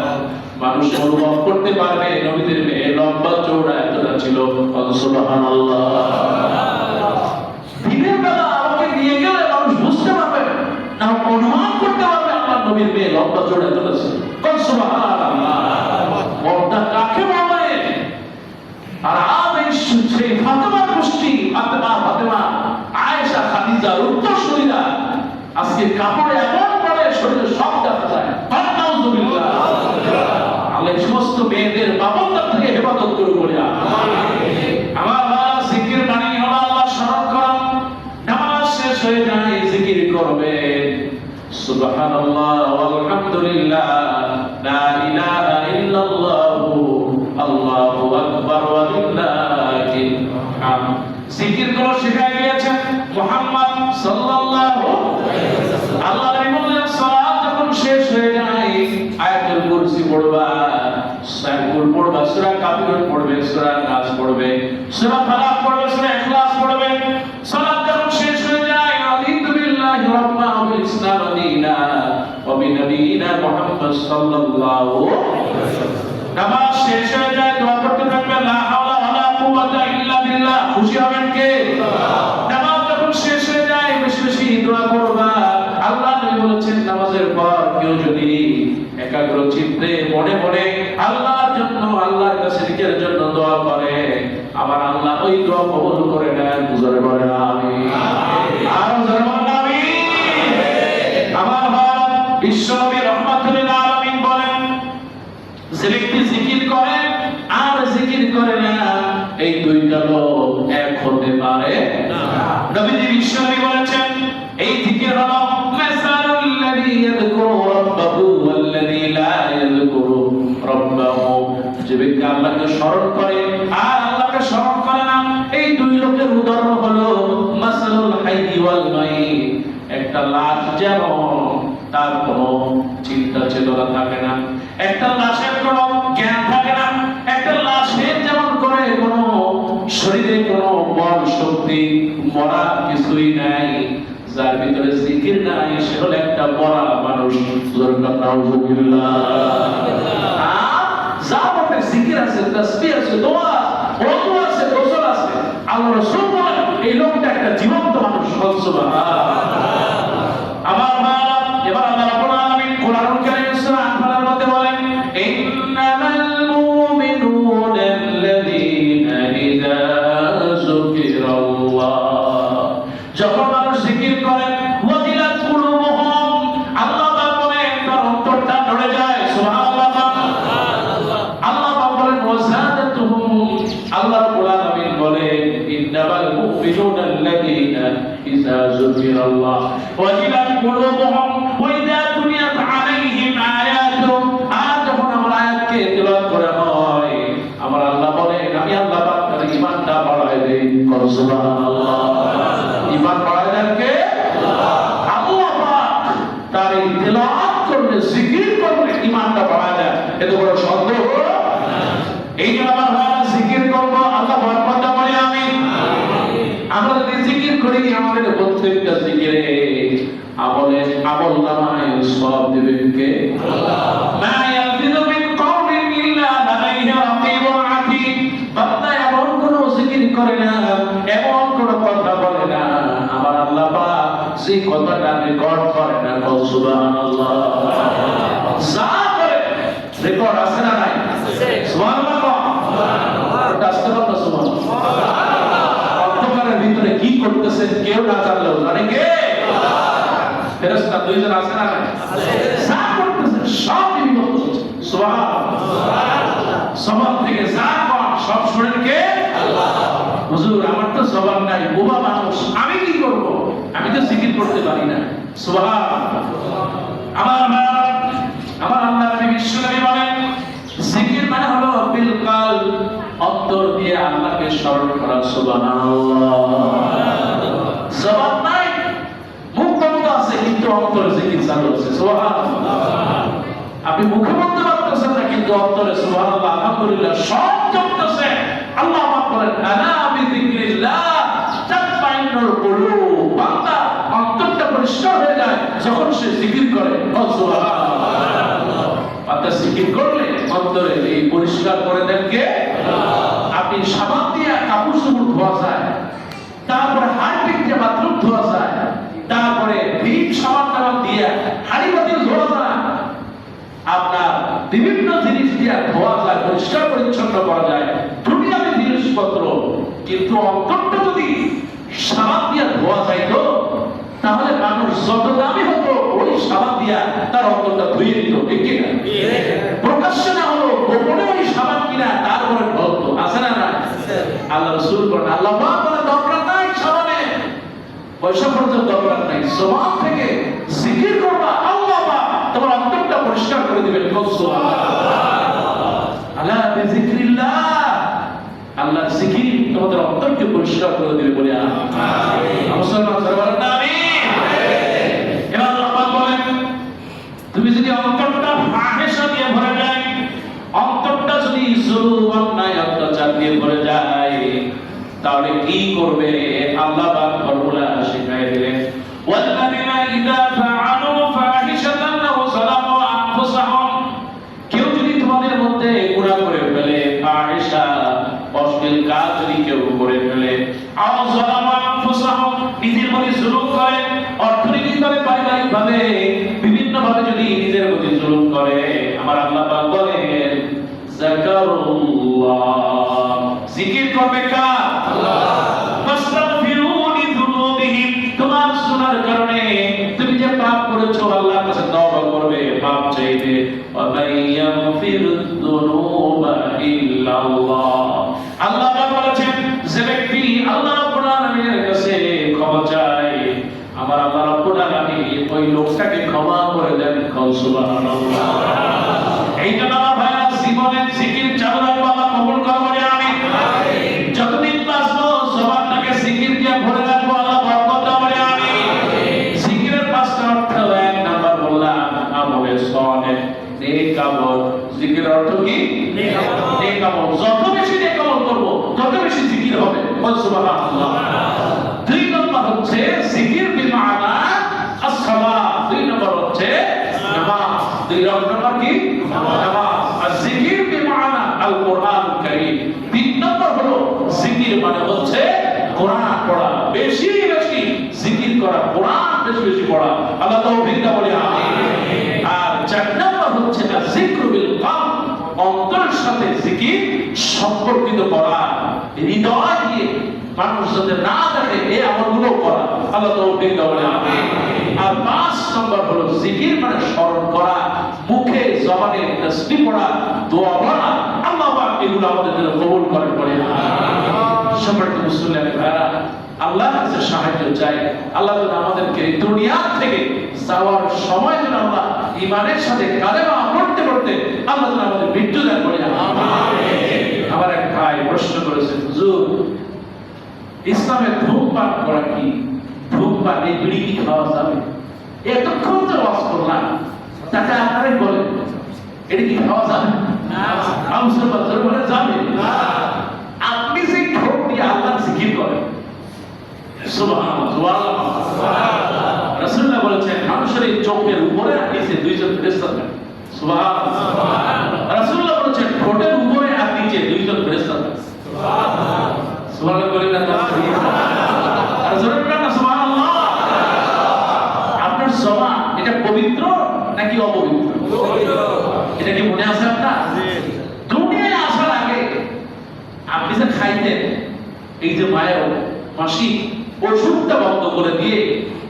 মানুষ অনুভব করতে পারবে নবীদের মেয়ে লম্বা চৌড়া এতটা ছিল। সুবহানাল্লাহ। দিনের বেলা আমাকে নিয়ে গেলে মানুষ বুঝতে পারবে না, অনুমান করতে পারবে আমার নবীর মেয়ে লম্বা চৌড়া এতটা ছিল। সুবহানাল্লাহ। পর্দা কাকে বলে? আর আজ সেই ফাতেমার গোষ্ঠী ফাতেমা, আয়েশা, খাদিজার উত্তরসূরিরা আজকে কাপড়ে এমন পরে শরীরে সব দেখা যায়। নাউজুবিল্লাহ। আল্লাহ এই সমস্ত মেয়েদের বাবনদার থেকে হেফাজত করে বলে আমার জিকির মানে হলো আল্লাহ স্মরণ করা। নামাজ শেষ হয়ে যায় জিকির করবেন, সুবহানাল্লাহ ওয়ালহামদুলিল্লাহ লা ইলাহা ইল্লাল্লাহ আল্লাহু আকবার ওয়া লিল্লাহিল হামদ। জিকির গুলো শিখাই দিয়েছেন মুহাম্মদ সাল্লাল্লাহু আলাইহি ওয়াসাল্লাম। আল্লাহ নবী বললেন সালাত যখন শেষ হয়ে যায় আয়াতুল কুরসি পড়বা, সূরা কাফিরুন পড়বে, সূরা নাস পড়বে, সূরা ফালাক পড়বে, সূরা ইখলাস পড়বে। সালাত যখন শেষ হয়ে যায় আযীতু বিল্লাহি রাব্বা ওয়া ইসলাম দীনা ওয়া বিনবিয়িনা মুহাম্মদ সাল্লাল্লাহু আলাইহি ওয়াসাল্লাম। নামাজ শেষ হয়ে যায় দোয়া করতে থাকবেন, লা হাওলা ওয়ালা কুওয়াতা ইল্লা বিল্লাহ। খুশি হবেন কে? নামাজ যখন শেষ হয়ে যায় বেশি বেশি দোয়া করবা। আল্লাহ নবী বলেছেন নামাজের পর কেউ যদি একাগ্র চিত্তে মনে মনে আল্লাহর জন্য, আল্লাহর কাছে নিজের জন্য দোয়া করে, আবার আল্লাহ ওই দোয়া কবুল করে নেন। জোরে বলেন আমিন। আর জোরে বলেন আমিন। আমার ভাই বিশ্বনবী রাহমাতুল লিল আলামিন বলেন, যে ব্যক্তি জিকির করে আর জিকির করে না, এই দুইটা লোক এক হতে পারে না। নবীজি বিশ্বনবী বলেছেন এই জিকির হলো মাসালুল লাযী ইয়াযকুরু রাব্বাহু ওয়াল্লাযী লা ইয়াযকুরু রাব্বাহু। যে ব্যক্তি আল্লাহকে স্মরণ করে আর আল্লাহকে স্মরণ করে না, এই দুই লোকের উদাহরণ হলো মাসালুল হাইয়্যি ওয়াল মাইয়্যিত। একটা লাশ যেমন তার কোনো চিন্তা চেতনা থাকে না, একটা লাশের কোনো জ্ঞান থাকে না, একটা লাশের যেমন করে কোনো শরীরে কোনো বল শক্তি, মরা কিছুই নাই, যার ভিতরে জিকির নাই, সে হলো একটা মরা মানুষ। নাউজুবিল্লাহ। যার মধ্যে জিকির আছে, তাসবিহ আছে, দোয়া, ওযু আছে, গোসল আছে, আল্লাহ রাসূল বলেন এই লোকটা একটা জীবন্ত মানুষ। সুবহানাল্লাহ। আমার বাবা এবার আল্লাহ রাব্বুল আলামিন কোরআনুল কারীম সূরা আনফালের মধ্যে বলেন, ইন্নামাল মুমিনুনা আল্লাযীনা ইযা যুকিরাল্লাহ। যখন মানুষ জিকির করে ওয়াজিলাত কুলুবুহুম, আল্লাহ পাক বলেন তার অন্তরটা নড়ে যায়। সুবহানাল্লাহ। আল্লাহ পাক বলেন ওয়াজাদাতুহুম, আল্লাহ রাব্বুল আলামিন বলেন ইন্নামাল মুমিনুনা আল্লাযীনা ইযা যুকিরাল্লাহ ওয়াজিলাত কুলুবুহুম ওয়া ইযা তুলিয়াত আলাইহিম আয়াতুহু। আর যখন আমার আয়াতকে তেলাওয়াত করা হয়, আমার আল্লাহ বলেন আমি আল্লাহ পাক তার ঈমানটা বাড়ায় দেই। সুবহানাল্লাহ। ঈমান বাড়ায় দেন কে? আল্লাহ পাক। তার এই তেলাওয়াত করলে, জিকির করলে ঈমানটা বাড়ায় দেন, এত বড় সন্দেহ এই জন্য আমার ভাইরা জিকির করবো, আল্লাহ বরকত বলে আমিন। আমরা যদি জিকির করি আমাদের প্রত্যেকটা জিকিরে আমল নামায় সওয়াব দিবেন কে? আল্লাহ। মা ইয়ালফিযু মিন কাওলিন ইল্লা লাদাইহি রাকীবুন আতীদ। বান্দা এমন কোন জিকির করে না, এমন কোন কথা বলে না, আমার আল্লাহ পাক সেই কথাটা রেকর্ড করে না। সুবহানাল্লাহ। যা করে রেকর্ড আছে না নাই? আছে। সুবহানাল্লাহ। সুবহানাল্লাহ। আসতে পারো না? সুবহানাল্লাহ। অন্ধকারের ভিতরে কি করতেছেন কেউ না জানলেও জানে কে? আল্লাহ। ফেরেশতা দুইজন আছে না নাই? আছে। যা করতেছেন সব বিমুখ হচ্ছে। সুবহানাল্লাহ। সুবহানাল্লাহ। সবার থেকে যা কম সব শুনেন কে? আল্লাহ। হুজুর আমার তো জবান নাই, বোবা মানুষ, আমি কি করব? আমি তো জিকির করতে পারি না। সুবহানাল্লাহ। আমার আল্লাহ নবী বিশ্বনবী বলেন জিকির মানে হলো বিল কাল, অন্তর দিয়ে আল্লাহকে স্মরণ করা। সুবহানাল্লাহ। জবান নাই, মুখ বন্ধ আছে, কিন্তু অন্তরে জিকির চালু আছে। সুবহানাল্লাহ। আপনি মুখে বলতে পারতেছেন না, কিন্তু অন্তরে সুবহানাল্লাহ আলহামদুলিল্লাহ সব চলতেছে। আল্লাহ পাক বলেন আলা বিযিকরিল্লাহ তাতমাইন্নুল কুলুব। বান্দা অন্তরটা পরিষ্কার হয়ে যায় যখন সে জিকির করে। সুবহানাল্লাহ। বান্দা জিকির করলে অন্তরে এই পরিষ্কার করে দেন কে? আল্লাহ। আপনি সাবান দিয়ে কাপড় চোপড় ধোয়া যায়, তারপরে হারপিক দিয়ে বাথরুম ধোয়া যায়, তারপরে ভিম সাবান দিয়ে হাড়ি বাতিল ধোয়া যায়, আপনার বিভিন্ন জিনিস দিয়ে ধোয়া যায়, পরিষ্কার পরিচ্ছন্ন করা যায়। দুনিয়াবি জিনিসপত্র কিন্তু অন্তরটা যদি সাবান দিয়ে ধোয়া যাইতো তাহলে মানুষ যত দামি হতো ওই সাবান দিয়া তার অন্তরটা ধুয়ে দিত, ঠিক কিনা? প্রকাশ্যে না হলো গোপনে ওই সাবান কিনা তারপরে ঢলতো, আছে না না? আল্লাহ রাসূল বলেন, আল্লাহ পাক বলে দরকার নাই সাবানে, পয়সা পর্যন্ত দরকার নাই, জবান থেকে জিকির করবা, আল্লাহ পাক তোমার অন্তরটা পরিষ্কার করে দিবেন। সুবহানাল্লাহ, আলা বিযিকরিল্লাহ, আল্লাহর জিকির তোমাদের অন্তরকে পরিষ্কার করে দিবে বলে আমিন। মুসলমান সর্বদা আমিন। এবার আল্লাহ পাক বলেন, তুমি যদি অন্তরটা ফাহিশা দিয়ে ভরে যায়, অন্তরটা যদি জুলুম অন্যায় অত্যাচার দিয়ে ভরে যায়, তাহলে কি করবে? আল্লাহ পাক ফর্মুলা শিখায় দিলেন, ওয়াল্লাযিনা ইযা ফাআলু ফাহিশাতান আও যালামু আনফুসাহুম, কেউ যদি তোমাদের মধ্যে গুনাহ করে ফেলে, ফাহিশা অশ্লীল কাজ যদি কেউ করে ফেলে, আও যালামু আনফুসাহুম নিজের প্রতি জুলুম করে, অর্থনৈতিকভাবে পারিবারিকভাবে বিভিন্নভাবে যদি নিজের প্রতি জুলুম করে, আমার আল্লাহ পাক বলেন যাকারুল্লাহ, জিকির করবে কার? আল্লাহ। ফাস্তাগফিরুনি যুনুবিহিম, তোমার গুনাহের কারণে তুমি যে পাপ করেছো আল্লাহর কাছে তওবা করবে, পাপ চাইবে। ওয়া মাইয়াগফিরুয যুনুবা ইল্লাল্লাহ, আল্লাহ পাক বলেছেন যে ব্যক্তি আল্লাহ রাব্বুল আলামিনের কাছে ক্ষমা চায়, আমার আল্লাহ রাব্বুল আলামিন ওই লোকটাকে ক্ষমা করে দেন। সুবহানাল্লাহ। এইটা না ভাইরা জীবনে জিকির চালু রাখবো, আল্লাহ কবুল করবে আমিন। যতদিন বাঁচবো জবানটাকে জিকির দিয়ে ভরে রাখবো, আল্লাহ বরকত দেবে আমিন। জিকিরের পাঁচটা অর্থ, এক নাম্বার বললাম আমলে সালেহ, নেক আমল। জিকিরের অর্থ কি? নেক আমল। যত বেশি নেক আমল করব তত বেশি জিকির হবে। সুবহানাল্লাহ। দুই নম্বর হচ্ছে জিকির বিমানা as-সালাত, দুই নম্বর হচ্ছে নামাজ। দুই নম্বর কি? নামাজ। আর জিকির বিমানা আল কোরআন কারীম। তিন নম্বর হলো জিকির মানে হচ্ছে কোরআন পড়া, বেশি বেশি জিকির করা, কোরআন বেশি বেশি পড়া। আল্লাহ তৌফিক দান বলি আমিন। আর চার নম্বর হচ্ছে যিকরু বিল কলব, অন্তরের সাথে জিকির সম্পর্কিত করা, হৃদয় দিয়ে মানুষ যাতে না দেখে এই আমলগুলো করা। আল্লাহ তৌফিক দান বলি আমিন। আর পাঁচ নম্বর হলো জিকির মানে স্মরণ করা, মুখে জবানে তাসবিহ পড়া, দোয়া পড়া। আল্লাহ পাক এগুলো আমাদের জন্য কবুল করেন বলে আমিন। সম্মানিত মুসলিম ভাইরা, আল্লাহর কাছে সাহায্য চাই, আল্লাহ যেন আমাদেরকে দুনিয়া থেকে যাওয়ার সময় যেন আমরা ঈমানের সাথে কালেমা পড়তে পড়তে আল্লাহ যেন আমাদের মৃত্যু দান করে আমিন। আমার এক ভাই প্রশ্ন করেছেন, হুজুর ইসলামে ধূমপান করা কি? ধূমপান এই বিড়ি কি খাওয়া যাবে? এতক্ষণ তো ওয়াজ করলাম, তাকে আপনারাই বলেন এটা কি খাওয়া যাবে? না। আমসর বাজার বলে যাবে না। আপনি যে ঠোঁট দিয়ে আল্লাহর জিকির করেন, সুবহানাল্লাহ সুবহানাল্লাহ, রাসূলুল্লাহ বলেছেন মানুষের এই চোখের উপরে আর নিচে দুইজন ফেরেশতা থাকেন। সুবহানাল্লাহ সুবহানাল্লাহ, রাসূলুল্লাহ বলেছেন ঠোঁটের উপরে আর নিচে দুইজন ফেরেশতা থাকেন। সুবহানাল্লাহ সুবহানাল্লাহ বলেন না সুবহানাল্লাহ, আর জোরে বলেন না সুবহানাল্লাহ। আপনার জবান এটা পবিত্র নাকি অপবিত্র? পবিত্র। এটা কি মনে আছে আপনার? দুনিয়ায় আসার আগে আপনি যে খাইতেন, এই যে মায়ের মাসি ওষুধটা বন্ধ করে দিয়ে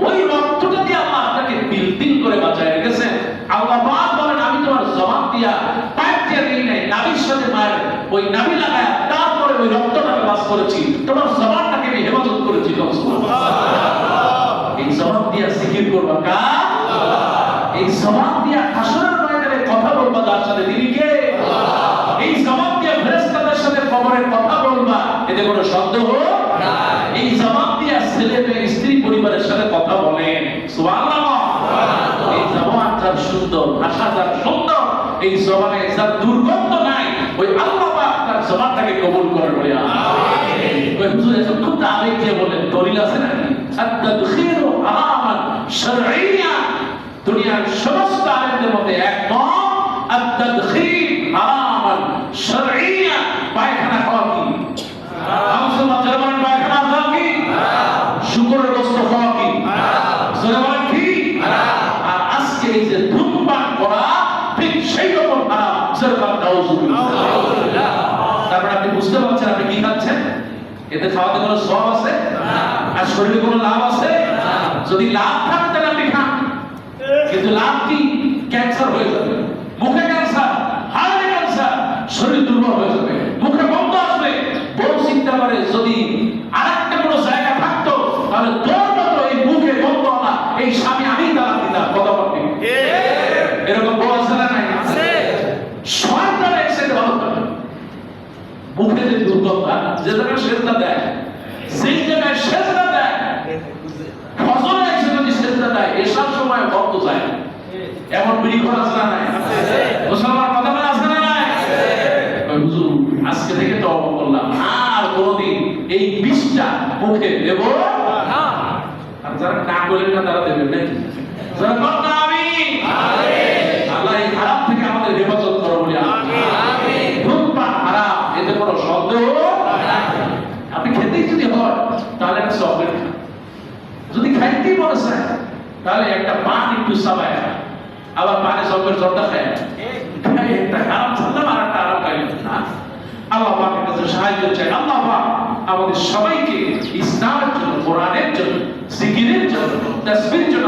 ওই রক্তটা দিয়ে আল্লাহ আপনাকে তিল তিল করে বাঁচায় রেখেছেন। আল্লাহ পাক বলেন আমি তোমার জবান দিয়া পাইপ দিয়ে দিই নাই, নাভির সাথে মায়ের ওই নাভি লাগায় তারপরে ওই রক্তটাকে বাস করেছি, তোমার জবানটাকে আমি হেফাজত করেছি। এই জবান দিয়া জিকির করবা কার? এই জবান দিয়া হাসরের ময়দানে কথা বলবা যার সাথে, তিনি কে? এই জবান দিয়া ফেরেশতাদের সাথে কবরের কথা বলবা, এতে কোনো সন্দেহ নাই। এই জবান দিয়া ছেলে মেয়ে স্ত্রী পরিবারের সাথে কথা বলেন। সুবহানাল্লাহ। এই জবান যার সুন্দর, ভাষা যার সুন্দর, এই জবানে যার দুর্গন্ধ নাই, ওই আল্লাহ পাক তার জবানটাকে কবুল করেন বলে আমিন। ওই হুজুর এতক্ষণ তো আবেগ দিয়ে বলেন, দলিল আছে নাকি? আত-তাদখিরু হারামান শারঈয়া, দুনিয়ার সমস্ত আলেমদের মধ্যে একমত, আত-তাদখির হারামান শারঈয়া, পায়খানা খাওয়া কি হারাম? মুসলমান বলেন পায়খানা খাওয়া কি হারাম? শুকরের গোশত খাওয়া কি হারাম? জোরে বলেন কি হারাম? আর আজকে এই যে ধূমপান করা ঠিক সেই রকম হারাম। জোরে বলেন নাউযুবিল্লাহ। তারপর আপনি বুঝতে পারছেন আপনি কি খাচ্ছেন? এতে এতে খাওয়াতে কোনো সওয়াব আছে? আর শরীরে কোনো লাভ আছে? যদি লাভ থাকে তাহলে আপনি খান, কিন্তু লাভ কি? ক্যান্সার হয়ে যাবে, মুখে ক্যান্সার, হার্টে ক্যান্সার, শরীর দুর্বল হয়ে যাবে, মুখে গন্ধ আসবে। বউ চিন্তা করে যদি আরেকটা কোনো জায়গা থাকতো তাহলে তোর মতো এই মুখে গন্ধ না এই স্বামী আমি তালাক দিতাম। কথা বলবি এরকম বউ আছে না নাই? শয়তান এসে ভালো করে মুখে যে দুর্গন্ধ, যে জায়গায় সেজদা দেয়, সেই জায়গায় সেজদা দেয়, ফজরে এসে যদি সেজদা দেয়, এসার সময় ভক্ত যায়, এমন বিড়িঘর আছে না নাই? মুসলমান কথা বলে আছে না নাই? হুজুর আজকে থেকে তওবা করলাম, আর কোনোদিন এই বিষটা মুখে দেব না। আর যারা না বলেন না তারা দেবেন নাকি? যারা বলেন না আমিন, আল্লাহ এই হারাম থেকে আমাদের হেফাজত করো বলি আমিন। ধূমপান হারাম, এতে কোনো সন্দেহ নাই। আপনি খেতেই যদি হয় তাহলে একটা চকলেট খান, যদি খাইতেই মনে চায় তাহলে একটা পান একটু চাবায় খান, আবার পানে চকলেট জর্দা খায়, একটা হারাম ছাড়লাম আর একটা আরাম খাইলাম না। আল্লাহ পাকের কাছে সাহায্য চাই। আল্লাহ পাক আমাদের সবাইকে ইসলামের জন্য, কোরআনের জন্য, জিকিরের জন্য, তাসবিহের জন্য